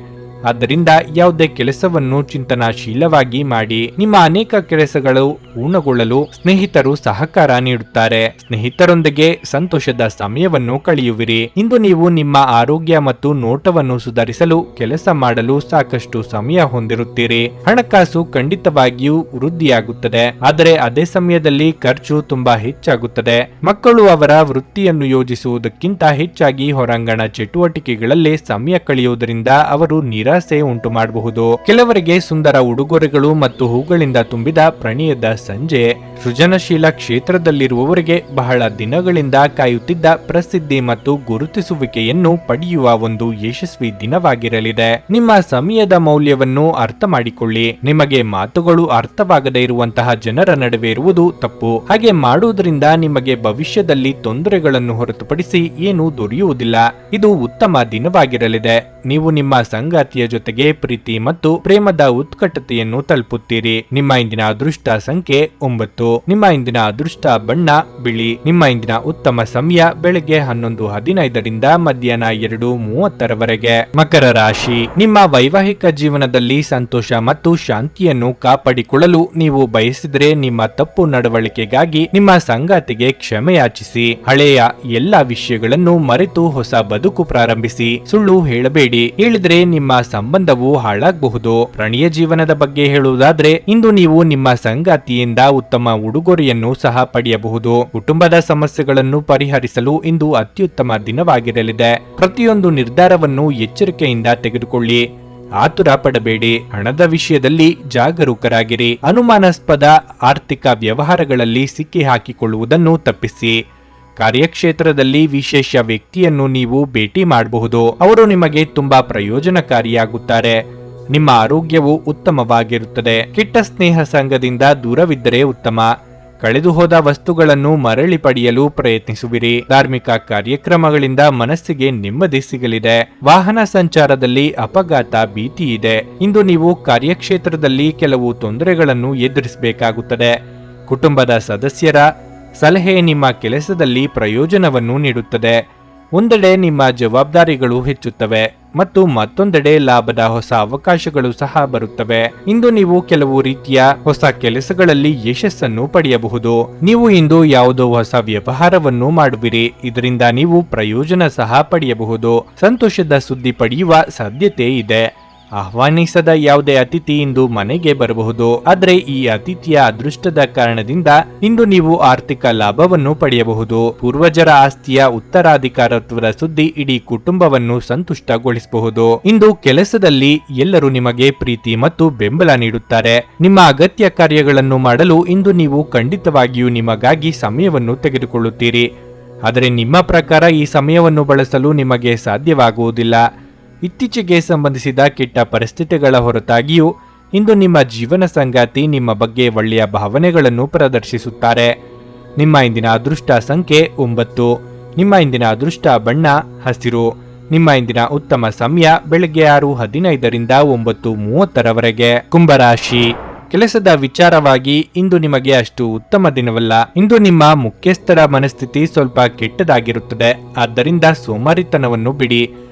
ಆದ್ದರಿಂದ ಯಾವುದೇ ಕೆಲಸವನ್ನು ಚಿಂತನಾಶೀಲವಾಗಿ ಮಾಡಿ. ನಿಮ್ಮ ಅನೇಕ ಕೆಲಸಗಳು ಪೂರ್ಣಗೊಳ್ಳಲು ಸ್ನೇಹಿತರು ಸಹಕಾರ ನೀಡುತ್ತಾರೆ. ಸ್ನೇಹಿತರೊಂದಿಗೆ ಸಂತೋಷದ ಸಮಯವನ್ನು ಕಳೆಯುವಿರಿ. ಇಂದು ನೀವು ನಿಮ್ಮ ಆರೋಗ್ಯ ಮತ್ತು ನೋಟವನ್ನು ಸುಧಾರಿಸಲು ಕೆಲಸ ಮಾಡಲು ಸಾಕಷ್ಟು ಸಮಯ ಹೊಂದಿರುತ್ತೀರಿ. ಹಣಕಾಸು ಖಂಡಿತವಾಗಿಯೂ ವೃದ್ಧಿಯಾಗುತ್ತದೆ, ಆದರೆ ಅದೇ ಸಮಯದಲ್ಲಿ ಖರ್ಚು ತುಂಬಾ ಹೆಚ್ಚಾಗುತ್ತದೆ. ಮಕ್ಕಳು ಅವರ ವೃತ್ತಿಯನ್ನು ಯೋಜಿಸುವುದಕ್ಕಿಂತ ಹೆಚ್ಚಾಗಿ ಹೊರಾಂಗಣ ಚಟುವಟಿಕೆಗಳಲ್ಲಿ ಸಮಯ ಕಳೆಯುವುದರಿಂದ ಅವರು ನಿರಾಸೆ ಉಂಟು ಮಾಡಬಹುದು. ಕೆಲವರಿಗೆ ಸುಂದರ ಉಡುಗೊರೆಗಳು ಮತ್ತು ಹೂಗಳಿಂದ ತುಂಬಿದ ಪ್ರಣಯದ ಸಂಜೆ. ಸೃಜನಶೀಲ ಕ್ಷೇತ್ರದಲ್ಲಿರುವವರಿಗೆ ಬಹಳ ದಿನಗಳಿಂದ ಕಾಯುತ್ತಿದ್ದ ಪ್ರಸಿದ್ಧಿ ಮತ್ತು ಗುರುತಿಸುವಿಕೆಯನ್ನು ಪಡೆಯುವ ಒಂದು ಯಶಸ್ವಿ ದಿನವಾಗಿರಲಿದೆ. ನಿಮ್ಮ ಸಮಯದ ಮೌಲ್ಯವನ್ನು ಅರ್ಥ ಮಾಡಿಕೊಳ್ಳಿ. ನಿಮಗೆ ಮಾತುಗಳು ಅರ್ಥವಾಗದೇ ಇರುವಂತಹ ಜನರ ನಡುವೆ ಇರುವುದು ತಪ್ಪು. ಹಾಗೆ ಮಾಡುವುದರಿಂದ ನಿಮಗೆ ಭವಿಷ್ಯದಲ್ಲಿ ತೊಂದರೆಗಳನ್ನು ಹೊರತುಪಡಿಸಿ ಏನೂ ದೊರೆಯುವುದಿಲ್ಲ. ಇದು ಉತ್ತಮ ದಿನವಾಗಿರಲಿದೆ. ನೀವು ನಿಮ್ಮ ಸಂಗಾತಿಯ ಜೊತೆಗೆ ಪ್ರೀತಿ ಮತ್ತು ಪ್ರೇಮದ ಉತ್ಕಟತೆಯನ್ನು ತಲುಪುತ್ತೀರಿ. ನಿಮ್ಮ ಇಂದಿನ ಅದೃಷ್ಟ ಸಂಖ್ಯೆ 9. ನಿಮ್ಮ ಇಂದಿನ ಅದೃಷ್ಟ ಬಣ್ಣ ಬಿಳಿ. ನಿಮ್ಮ ಇಂದಿನ ಉತ್ತಮ ಸಮಯ ಬೆಳಗ್ಗೆ 11:15 ಮಧ್ಯಾಹ್ನ 2:30 ಮಕರ ರಾಶಿ. ನಿಮ್ಮ ವೈವಾಹಿಕ ಜೀವನದಲ್ಲಿ ಸಂತೋಷ ಮತ್ತು ಶಾಂತಿಯನ್ನು ಕಾಪಾಡಿಕೊಳ್ಳಲು ನೀವು ಬಯಸಿದರೆ ನಿಮ್ಮ ತಪ್ಪು ನಡವಳಿಕೆಗಾಗಿ ನಿಮ್ಮ ಸಂಗಾತಿಗೆ ಕ್ಷಮೆಯಾಚಿಸಿ. ಹಳೆಯ ಎಲ್ಲಾ ವಿಷಯಗಳನ್ನು ಮರೆತು ಹೊಸ ಬದುಕು ಪ್ರಾರಂಭಿಸಿ. ಸುಳ್ಳು ಹೇಳಬೇಡಿ. ಹೇಳಿದ್ರೆ ನಿಮ್ಮ ಸಂಬಂಧವು ಹಾಳಾಗಬಹುದು. ಪ್ರಣಯ ಜೀವನದ ಬಗ್ಗೆ ಹೇಳುವುದಾದ್ರೆ ಇಂದು ನೀವು ನಿಮ್ಮ ಸಂಗಾತಿಯಿಂದ ಉತ್ತಮ ಉಡುಗೊರೆಯನ್ನು ಸಹ ಪಡೆಯಬಹುದು. ಕುಟುಂಬದ ಸಮಸ್ಯೆಗಳನ್ನು ಪರಿಹರಿಸಲು ಇಂದು ಅತ್ಯುತ್ತಮ ದಿನವಾಗಿರಲಿದೆ. ಪ್ರತಿಯೊಂದು ನಿರ್ಧಾರವನ್ನು ಎಚ್ಚರಿಕೆಯಿಂದ ತೆಗೆದುಕೊಳ್ಳಿ. ಆತುರ ಪಡಬೇಡಿ. ಹಣದ ವಿಷಯದಲ್ಲಿ ಜಾಗರೂಕರಾಗಿರಿ. ಅನುಮಾನಾಸ್ಪದ ಆರ್ಥಿಕ ವ್ಯವಹಾರಗಳಲ್ಲಿ ಸಿಕ್ಕಿ ಹಾಕಿಕೊಳ್ಳುವುದನ್ನು ತಪ್ಪಿಸಿ. ಕಾರ್ಯಕ್ಷೇತ್ರದಲ್ಲಿ ವಿಶೇಷ ವ್ಯಕ್ತಿಯನ್ನು ನೀವು ಭೇಟಿ ಮಾಡಬಹುದು. ಅವರು ನಿಮಗೆ ತುಂಬಾ ಪ್ರಯೋಜನಕಾರಿಯಾಗುತ್ತಾರೆ. ನಿಮ್ಮ ಆರೋಗ್ಯವು ಉತ್ತಮವಾಗಿರುತ್ತದೆ. ಕೆಟ್ಟ ಸ್ನೇಹ ಸಂಘದಿಂದ ದೂರವಿದ್ದರೆ ಉತ್ತಮ. ಕಳೆದು ಹೋದ ವಸ್ತುಗಳನ್ನು ಮರಳಿ ಪಡೆಯಲು ಪ್ರಯತ್ನಿಸುವಿರಿ. ಧಾರ್ಮಿಕ ಕಾರ್ಯಕ್ರಮಗಳಿಂದ ಮನಸ್ಸಿಗೆ ನೆಮ್ಮದಿ ಸಿಗಲಿದೆ. ವಾಹನ ಸಂಚಾರದಲ್ಲಿ ಅಪಘಾತ ಭೀತಿ ಇದೆ. ಇಂದು ನೀವು ಕಾರ್ಯಕ್ಷೇತ್ರದಲ್ಲಿ ಕೆಲವು ತೊಂದರೆಗಳನ್ನು ಎದುರಿಸಬೇಕಾಗುತ್ತದೆ. ಕುಟುಂಬದ ಸದಸ್ಯರ ಸಲಹೆ ನಿಮ್ಮ ಕೆಲಸದಲ್ಲಿ ಪ್ರಯೋಜನವನ್ನು ನೀಡುತ್ತದೆ. ಒಂದೆಡೆ ನಿಮ್ಮ ಜವಾಬ್ದಾರಿಗಳು ಹೆಚ್ಚುತ್ತವೆ ಮತ್ತು ಮತ್ತೊಂದೆಡೆ ಲಾಭದ ಹೊಸ ಅವಕಾಶಗಳು ಸಹ ಬರುತ್ತವೆ. ಇಂದು ನೀವು ಕೆಲವು ರೀತಿಯ ಹೊಸ ಕೆಲಸಗಳಲ್ಲಿ ಯಶಸ್ಸನ್ನು ಪಡೆಯಬಹುದು. ನೀವು ಇಂದು ಯಾವುದೋ ಹೊಸ ವ್ಯವಹಾರವನ್ನು ಮಾಡುವಿರಿ, ಇದರಿಂದ ನೀವು ಪ್ರಯೋಜನ ಸಹ ಪಡೆಯಬಹುದು. ಸಂತೋಷದ ಸುದ್ದಿ ಪಡೆಯುವ ಸಾಧ್ಯತೆ ಇದೆ. ಆಹ್ವಾನಿಸದ ಯಾವುದೇ ಅತಿಥಿ ಇಂದು ಮನೆಗೆ ಬರಬಹುದು, ಆದರೆ ಈ ಅತಿಥಿಯ ಅದೃಷ್ಟದ ಕಾರಣದಿಂದ ಇಂದು ನೀವು ಆರ್ಥಿಕ ಲಾಭವನ್ನು ಪಡೆಯಬಹುದು. ಪೂರ್ವಜರ ಆಸ್ತಿಯ ಉತ್ತರಾಧಿಕಾರತ್ವದ ಸುದ್ದಿ ಇಡೀ ಕುಟುಂಬವನ್ನು ಸಂತುಷ್ಟಗೊಳಿಸಬಹುದು. ಇಂದು ಕೆಲಸದಲ್ಲಿ ಎಲ್ಲರೂ ನಿಮಗೆ ಪ್ರೀತಿ ಮತ್ತು ಬೆಂಬಲ ನೀಡುತ್ತಾರೆ. ನಿಮ್ಮ ಅಗತ್ಯ ಕಾರ್ಯಗಳನ್ನು ಮಾಡಲು ಇಂದು ನೀವು ಖಂಡಿತವಾಗಿಯೂ ನಿಮಗಾಗಿ ಸಮಯವನ್ನು ತೆಗೆದುಕೊಳ್ಳುತ್ತೀರಿ, ಆದರೆ ನಿಮ್ಮ ಪ್ರಕಾರ ಈ ಸಮಯವನ್ನು ಬಳಸಲು ನಿಮಗೆ ಸಾಧ್ಯವಾಗುವುದಿಲ್ಲ. ಇತ್ತೀಚೆಗೆ ಸಂಬಂಧಿಸಿದ ಕೆಟ್ಟ ಪರಿಸ್ಥಿತಿಗಳ ಹೊರತಾಗಿಯೂ ಇಂದು ನಿಮ್ಮ ಜೀವನ ಸಂಗಾತಿ ನಿಮ್ಮ ಬಗ್ಗೆ ಒಳ್ಳೆಯ ಭಾವನೆಗಳನ್ನು ಪ್ರದರ್ಶಿಸುತ್ತಾರೆ. ನಿಮ್ಮ ಇಂದಿನ ಅದೃಷ್ಟ ಸಂಖ್ಯೆ 9. ನಿಮ್ಮ ಇಂದಿನ ಅದೃಷ್ಟ ಬಣ್ಣ ಹಸಿರು. ನಿಮ್ಮ ಇಂದಿನ ಉತ್ತಮ ಸಮಯ ಬೆಳಗ್ಗೆ 6:15ರಿಂದ 9:30ರವರೆಗೆ. ಕುಂಭರಾಶಿ. ಕೆಲಸದ ವಿಚಾರವಾಗಿ ಇಂದು ನಿಮಗೆ ಅಷ್ಟು ಉತ್ತಮ ದಿನವಲ್ಲ. ಇಂದು ನಿಮ್ಮ ಮುಖ್ಯಸ್ಥರ ಮನಸ್ಥಿತಿ ಸ್ವಲ್ಪ ಕೆಟ್ಟದಾಗಿರುತ್ತದೆ. ಆದ್ದರಿಂದ ಸೋಮಾರಿತನವನ್ನು ಬಿಡಿ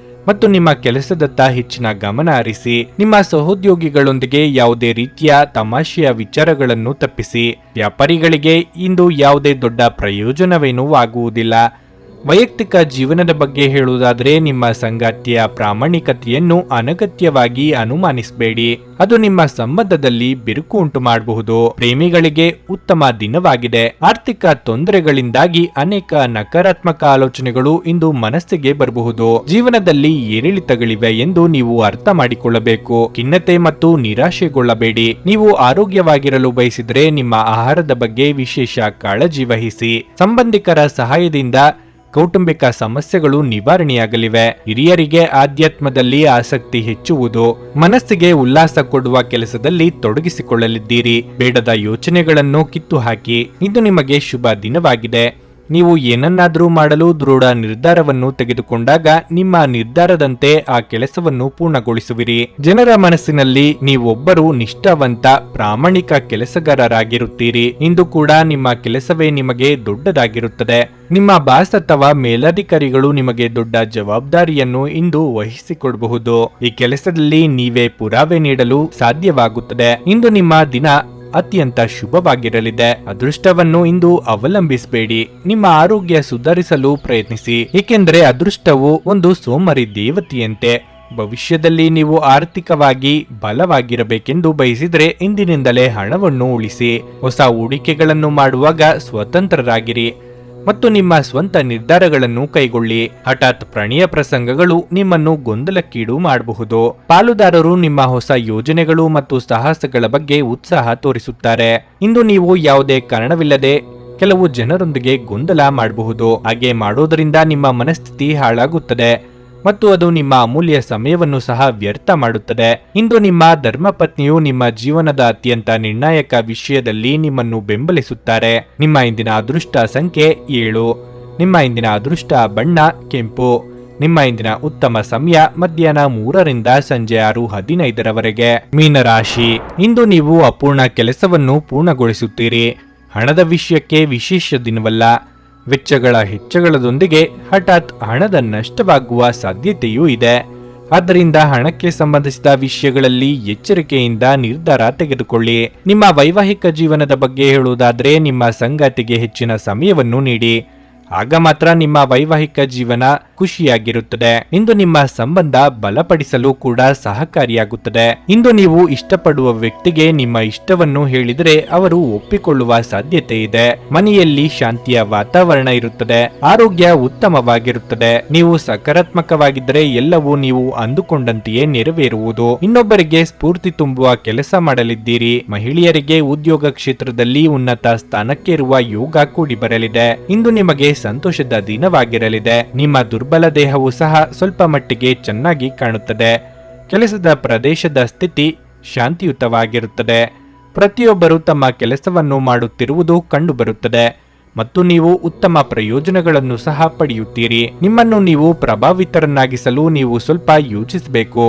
ಮತ್ತು ನಿಮ್ಮ ಕೆಲಸದತ್ತ ಹೆಚ್ಚಿನ ಗಮನ ಹರಿಸಿ. ನಿಮ್ಮ ಸಹೋದ್ಯೋಗಿಗಳೊಂದಿಗೆ ಯಾವುದೇ ರೀತಿಯ ತಮಾಷೆಯ ವಿಚಾರಗಳನ್ನು ತಪ್ಪಿಸಿ. ವ್ಯಾಪಾರಿಗಳಿಗೆ ಇಂದು ಯಾವುದೇ ದೊಡ್ಡ ಪ್ರಯೋಜನವೇನೂ ಆಗುವುದಿಲ್ಲ. ವೈಯಕ್ತಿಕ ಜೀವನದ ಬಗ್ಗೆ ಹೇಳುವುದಾದರೆ ನಿಮ್ಮ ಸಂಗಾತಿಯ ಪ್ರಾಮಾಣಿಕತೆಯನ್ನು ಅನಗತ್ಯವಾಗಿ ಅನುಮಾನಿಸಬೇಡಿ. ಅದು ನಿಮ್ಮ ಸಂಬಂಧದಲ್ಲಿ ಬಿರುಕು ಉಂಟು ಮಾಡಬಹುದು. ಪ್ರೇಮಿಗಳಿಗೆ ಉತ್ತಮ ದಿನವಾಗಿದೆ. ಆರ್ಥಿಕ ತೊಂದರೆಗಳಿಂದಾಗಿ ಅನೇಕ ನಕಾರಾತ್ಮಕ ಆಲೋಚನೆಗಳು ಇಂದು ಮನಸ್ಸಿಗೆ ಬರಬಹುದು. ಜೀವನದಲ್ಲಿ ಏರಿಳಿತಗಳಿವೆ ಎಂದು ನೀವು ಅರ್ಥ ಮಾಡಿಕೊಳ್ಳಬೇಕು. ಖಿನ್ನತೆ ಮತ್ತು ನಿರಾಶೆಗೊಳ್ಳಬೇಡಿ. ನೀವು ಆರೋಗ್ಯವಾಗಿರಲು ಬಯಸಿದರೆ ನಿಮ್ಮ ಆಹಾರದ ಬಗ್ಗೆ ವಿಶೇಷ ಕಾಳಜಿ ವಹಿಸಿ. ಸಂಬಂಧಿಕರ ಸಹಾಯದಿಂದ ಕೌಟುಂಬಿಕ ಸಮಸ್ಯೆಗಳು ನಿವಾರಣೆಯಾಗಲಿವೆ. ಹಿರಿಯರಿಗೆ ಆಧ್ಯಾತ್ಮದಲ್ಲಿ ಆಸಕ್ತಿ ಹೆಚ್ಚುವುದು. ಮನಸ್ಸಿಗೆ ಉಲ್ಲಾಸ ಕೊಡುವ ಕೆಲಸದಲ್ಲಿ ತೊಡಗಿಸಿಕೊಳ್ಳಲಿದ್ದೀರಿ. ಬೇಡದ ಯೋಚನೆಗಳನ್ನು ಕಿತ್ತು ಹಾಕಿ. ಇದು ನಿಮಗೆ ಶುಭ ದಿನವಾಗಿದೆ. ನೀವು ಏನನ್ನಾದರೂ ಮಾಡಲು ದೃಢ ನಿರ್ಧಾರವನ್ನು ತೆಗೆದುಕೊಂಡಾಗ ನಿಮ್ಮ ನಿರ್ಧಾರದಂತೆ ಆ ಕೆಲಸವನ್ನು ಪೂರ್ಣಗೊಳಿಸುವಿರಿ. ಜನರ ಮನಸ್ಸಿನಲ್ಲಿ ನೀವೊಬ್ಬರು ನಿಷ್ಠಾವಂತ ಪ್ರಾಮಾಣಿಕ ಕೆಲಸಗಾರರಾಗಿರುತ್ತೀರಿ. ಇಂದು ಕೂಡ ನಿಮ್ಮ ಕೆಲಸವೇ ನಿಮಗೆ ದೊಡ್ಡದಾಗಿರುತ್ತದೆ. ನಿಮ್ಮ ಬಾಸ್ ಅಥವಾ ಮೇಲಧಿಕಾರಿಗಳು ನಿಮಗೆ ದೊಡ್ಡ ಜವಾಬ್ದಾರಿಯನ್ನು ಇಂದು ವಹಿಸಿಕೊಡಬಹುದು. ಈ ಕೆಲಸದಲ್ಲಿ ನೀವೇ ಪುರಾವೆ ನೀಡಲು ಸಾಧ್ಯವಾಗುತ್ತದೆ. ಇಂದು ನಿಮ್ಮ ದಿನ ಅತ್ಯಂತ ಶುಭವಾಗಿರಲಿದೆ. ಅದೃಷ್ಟವನ್ನು ಇಂದು ಅವಲಂಬಿಸಬೇಡಿ. ನಿಮ್ಮ ಆರೋಗ್ಯ ಸುಧಾರಿಸಲು ಪ್ರಯತ್ನಿಸಿ, ಏಕೆಂದರೆ ಅದೃಷ್ಟವು ಒಂದು ಸೋಮಾರಿ ದೇವತೆಯಂತೆ. ಭವಿಷ್ಯದಲ್ಲಿ ನೀವು ಆರ್ಥಿಕವಾಗಿ ಬಲವಾಗಿರಬೇಕೆಂದು ಬಯಸಿದರೆ ಇಂದಿನಿಂದಲೇ ಹಣವನ್ನು ಉಳಿಸಿ. ಹೊಸ ಹೂಡಿಕೆಗಳನ್ನು ಮಾಡುವಾಗ ಸ್ವತಂತ್ರರಾಗಿರಿ ಮತ್ತು ನಿಮ್ಮ ಸ್ವಂತ ನಿರ್ಧಾರಗಳನ್ನು ಕೈಗೊಳ್ಳಿ. ಹಠಾತ್ ಪ್ರಣಯ ಪ್ರಸಂಗಗಳು ನಿಮ್ಮನ್ನು ಗೊಂದಲಕ್ಕೀಡು ಮಾಡಬಹುದು. ಪಾಲುದಾರರು ನಿಮ್ಮ ಹೊಸ ಯೋಜನೆಗಳು ಮತ್ತು ಸಾಹಸಗಳ ಬಗ್ಗೆ ಉತ್ಸಾಹ ತೋರಿಸುತ್ತಾರೆ. ಇಂದು ನೀವು ಯಾವುದೇ ಕಾರಣವಿಲ್ಲದೆ ಕೆಲವು ಜನರೊಂದಿಗೆ ಗೊಂದಲ ಮಾಡಬಹುದು. ಹಾಗೆ ಮಾಡೋದರಿಂದ ನಿಮ್ಮ ಮನಸ್ಥಿತಿ ಹಾಳಾಗುತ್ತದೆ ಮತ್ತು ಅದು ನಿಮ್ಮ ಅಮೂಲ್ಯ ಸಮಯವನ್ನು ಸಹ ವ್ಯರ್ಥ ಮಾಡುತ್ತದೆ. ಇಂದು ನಿಮ್ಮ ಧರ್ಮಪತ್ನಿಯು ನಿಮ್ಮ ಜೀವನದ ಅತ್ಯಂತ ನಿರ್ಣಾಯಕ ವಿಷಯದಲ್ಲಿ ನಿಮ್ಮನ್ನು ಬೆಂಬಲಿಸುತ್ತಾರೆ. ನಿಮ್ಮ ಇಂದಿನ ಅದೃಷ್ಟ ಸಂಖ್ಯೆ 7. ನಿಮ್ಮ ಇಂದಿನ ಅದೃಷ್ಟ ಬಣ್ಣ ಕೆಂಪು. ನಿಮ್ಮ ಇಂದಿನ ಉತ್ತಮ ಸಮಯ ಮಧ್ಯಾಹ್ನ 3ರಿಂದ ಸಂಜೆ 6:15ರವರೆಗೆ. ಮೀನರಾಶಿ. ಇಂದು ನೀವು ಅಪೂರ್ಣ ಕೆಲಸವನ್ನು ಪೂರ್ಣಗೊಳಿಸುತ್ತೀರಿ. ಹಣದ ವಿಷಯಕ್ಕೆ ವಿಶೇಷ ದಿನವಲ್ಲ. ವೆಚ್ಚಗಳ ಹೆಚ್ಚಳದೊಂದಿಗೆ ಹಠಾತ್ ಹಣದ ನಷ್ಟವಾಗುವ ಸಾಧ್ಯತೆಯೂ ಇದೆ. ಆದ್ದರಿಂದ ಹಣಕ್ಕೆ ಸಂಬಂಧಿಸಿದ ವಿಷಯಗಳಲ್ಲಿ ಎಚ್ಚರಿಕೆಯಿಂದ ನಿರ್ಧಾರ ತೆಗೆದುಕೊಳ್ಳಿ. ನಿಮ್ಮ ವೈವಾಹಿಕ ಜೀವನದ ಬಗ್ಗೆ ಹೇಳುವುದಾದರೆ ನಿಮ್ಮ ಸಂಗಾತಿಗೆ ಹೆಚ್ಚಿನ ಸಮಯವನ್ನು ನೀಡಿ. ಆಗ ಮಾತ್ರ ನಿಮ್ಮ ವೈವಾಹಿಕ ಜೀವನ ಖುಷಿಯಾಗಿರುತ್ತದೆ. ಇಂದು ನಿಮ್ಮ ಸಂಬಂಧ ಬಲಪಡಿಸಲು ಕೂಡ ಸಹಕಾರಿಯಾಗುತ್ತದೆ. ಇಂದು ನೀವು ಇಷ್ಟಪಡುವ ವ್ಯಕ್ತಿಗೆ ನಿಮ್ಮ ಇಷ್ಟವನ್ನು ಹೇಳಿದರೆ ಅವರು ಒಪ್ಪಿಕೊಳ್ಳುವ ಸಾಧ್ಯತೆ ಇದೆ. ಮನೆಯಲ್ಲಿ ಶಾಂತಿಯ ವಾತಾವರಣ ಇರುತ್ತದೆ. ಆರೋಗ್ಯ ಉತ್ತಮವಾಗಿರುತ್ತದೆ. ನೀವು ಸಕಾರಾತ್ಮಕವಾಗಿದ್ದರೆ ಎಲ್ಲವೂ ನೀವು ಅಂದುಕೊಂಡಂತೆಯೇ ನೆರವೇರುವುದು. ಇನ್ನೊಬ್ಬರಿಗೆ ಸ್ಫೂರ್ತಿ ತುಂಬುವ ಕೆಲಸ ಮಾಡಲಿದ್ದೀರಿ. ಮಹಿಳೆಯರಿಗೆ ಉದ್ಯೋಗ ಕ್ಷೇತ್ರದಲ್ಲಿ ಉನ್ನತ ಸ್ಥಾನಕ್ಕೇರುವ ಯೋಗ ಕೂಡಿ ಬರಲಿದೆ. ಇಂದು ನಿಮಗೆ ಸಂತೋಷದ ದಿನವಾಗಿರಲಿದೆ. ನಿಮ್ಮ ದುರ್ಬಲ ದೇಹವು ಸಹ ಸ್ವಲ್ಪ ಮಟ್ಟಿಗೆ ಚೆನ್ನಾಗಿ ಕಾಣುತ್ತದೆ. ಕೆಲಸದ ಪ್ರದೇಶದ ಸ್ಥಿತಿ ಶಾಂತಿಯುತವಾಗಿರುತ್ತದೆ. ಪ್ರತಿಯೊಬ್ಬರು ತಮ್ಮ ಕೆಲಸವನ್ನು ಮಾಡುತ್ತಿರುವುದು ಕಂಡುಬರುತ್ತದೆ ಮತ್ತು ನೀವು ಉತ್ತಮ ಪ್ರಯೋಜನಗಳನ್ನು ಸಹ ಪಡೆಯುತ್ತೀರಿ. ನಿಮ್ಮನ್ನು ನೀವು ಪ್ರಭಾವಿತರನ್ನಾಗಿಸಲು ನೀವು ಸ್ವಲ್ಪ ಯೋಚಿಸಬೇಕು.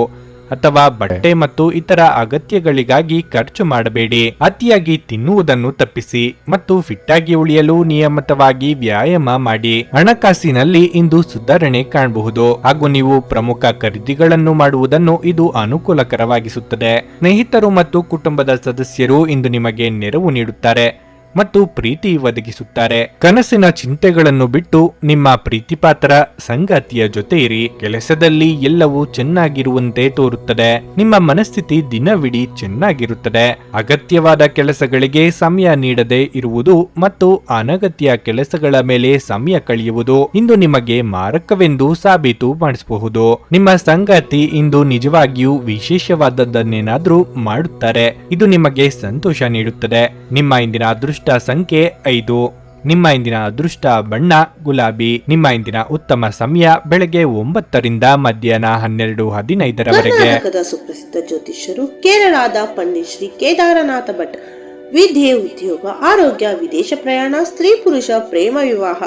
ಅಥವಾ ಬಟ್ಟೆ ಮತ್ತು ಇತರ ಅಗತ್ಯಗಳಿಗಾಗಿ ಖರ್ಚು ಮಾಡಬೇಡಿ. ಅತಿಯಾಗಿ ತಿನ್ನುವುದನ್ನು ತಪ್ಪಿಸಿ ಮತ್ತು ಫಿಟ್ ಆಗಿ ಉಳಿಯಲು ನಿಯಮಿತವಾಗಿ ವ್ಯಾಯಾಮ ಮಾಡಿ. ಹಣಕಾಸಿನಲ್ಲಿ ಇಂದು ಸುಧಾರಣೆ ಕಾಣಬಹುದು ಹಾಗೂ ನೀವು ಪ್ರಮುಖ ಖರೀದಿಗಳನ್ನು ಮಾಡುವುದನ್ನು ಇದು ಅನುಕೂಲಕರವಾಗಿಸುತ್ತದೆ. ಸ್ನೇಹಿತರು ಮತ್ತು ಕುಟುಂಬದ ಸದಸ್ಯರು ಇಂದು ನಿಮಗೆ ನೆರವು ನೀಡುತ್ತಾರೆ ಮತ್ತು ಪ್ರೀತಿ ಒದಗಿಸುತ್ತಾರೆ. ಕನಸಿನ ಚಿಂತೆಗಳನ್ನು ಬಿಟ್ಟು ನಿಮ್ಮ ಪ್ರೀತಿಪಾತ್ರ ಸಂಗಾತಿಯ ಜೊತೆ ಇರಿ. ಕೆಲಸದಲ್ಲಿ ಎಲ್ಲವೂ ಚೆನ್ನಾಗಿರುವಂತೆ ತೋರುತ್ತದೆ. ನಿಮ್ಮ ಮನಸ್ಥಿತಿ ದಿನವಿಡೀ ಚೆನ್ನಾಗಿರುತ್ತದೆ. ಅಗತ್ಯವಾದ ಕೆಲಸಗಳಿಗೆ ಸಮಯ ನೀಡದೆ ಇರುವುದು ಮತ್ತು ಅನಗತ್ಯ ಕೆಲಸಗಳ ಮೇಲೆ ಸಮಯ ಕಳೆಯುವುದು ಇಂದು ನಿಮಗೆ ಮಾರಕವೆಂದು ಸಾಬೀತು ಮಾಡಿಸಬಹುದು. ನಿಮ್ಮ ಸಂಗಾತಿ ಇಂದು ನಿಜವಾಗಿಯೂ ವಿಶೇಷವಾದದ್ದನ್ನೇನಾದ್ರೂ ಮಾಡುತ್ತಾರೆ. ಇದು ನಿಮಗೆ ಸಂತೋಷ ನೀಡುತ್ತದೆ. ನಿಮ್ಮ ಇಂದಿನ ಅದೃಷ್ಟ ಸಂಖ್ಯೆ 5. ನಿಮ್ಮ ಇಂದಿನ ಅದೃಷ್ಟ ಬಣ್ಣ ಗುಲಾಬಿ. ನಿಮ್ಮ ಇಂದಿನ ಉತ್ತಮ ಸಮಯ ಬೆಳಗ್ಗೆ 9 ರಿಂದ ಮಧ್ಯಾಹ್ನ 12:15 ಕರ್ನಾಟಕದ ಸುಪ್ರಸಿದ್ಧ ಜ್ಯೋತಿಷ್ಯರು ಕೇರಳದ ಪಂಡಿತ್ ಶ್ರೀ ಕೇದಾರನಾಥ ಭಟ್ ವಿದ್ಯೆ, ಉದ್ಯೋಗ, ಆರೋಗ್ಯ, ವಿದೇಶ ಪ್ರಯಾಣ, ಸ್ತ್ರೀ ಪುರುಷ ಪ್ರೇಮ ವಿವಾಹ,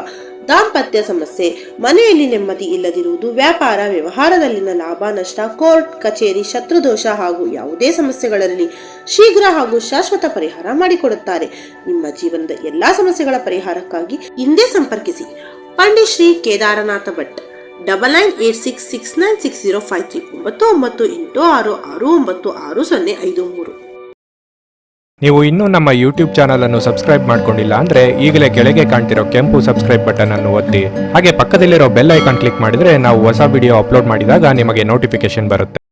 ದಾಂಪತ್ಯ ಸಮಸ್ಯೆ, ಮನೆಯಲ್ಲಿ ನೆಮ್ಮದಿ ಇಲ್ಲದಿರುವುದು, ವ್ಯಾಪಾರ ವ್ಯವಹಾರದಲ್ಲಿನ ಲಾಭ ನಷ್ಟ, ಕೋರ್ಟ್ ಕಚೇರಿ, ಶತ್ರುದೋಷ ಹಾಗೂ ಯಾವುದೇ ಸಮಸ್ಯೆಗಳಲ್ಲಿ ಶೀಘ್ರ ಹಾಗೂ ಶಾಶ್ವತ ಪರಿಹಾರ ಮಾಡಿಕೊಡುತ್ತಾರೆ. ನಿಮ್ಮ ಜೀವನದ ಎಲ್ಲಾ ಸಮಸ್ಯೆಗಳ ಪರಿಹಾರಕ್ಕಾಗಿ ಹಿಂದೆ ಸಂಪರ್ಕಿಸಿ ಪಂಡಿತ್ ಶ್ರೀ ಕೇದಾರನಾಥ ಭಟ್ 9986696053 9986696053. ನೀವು ಇನ್ನೂ ನಮ್ಮ ಯೂಟ್ಯೂಬ್ ಚಾನಲ್ ಅನ್ನು ಸಬ್ಸ್ಕ್ರೈಬ್ ಮಾಡ್ಕೊಂಡಿಲ್ಲ ಅಂದ್ರೆ ಈಗಲೇ ಕೆಳಗೆ ಕಾಣ್ತಿರೋ ಕೆಂಪು ಸಬ್ಸ್ಕ್ರೈಬ್ ಬಟನ್ ಅನ್ನು ಒತ್ತಿ. ಹಾಗೆ ಪಕ್ಕದಲ್ಲಿರೋ ಬೆಲ್ ಐಕಾನ್ ಕ್ಲಿಕ್ ಮಾಡಿದ್ರೆ ನಾವು ಹೊಸ ವಿಡಿಯೋ ಅಪ್ಲೋಡ್ ಮಾಡಿದಾಗ ನಿಮಗೆ ನೋಟಿಫಿಕೇಶನ್ ಬರುತ್ತೆ.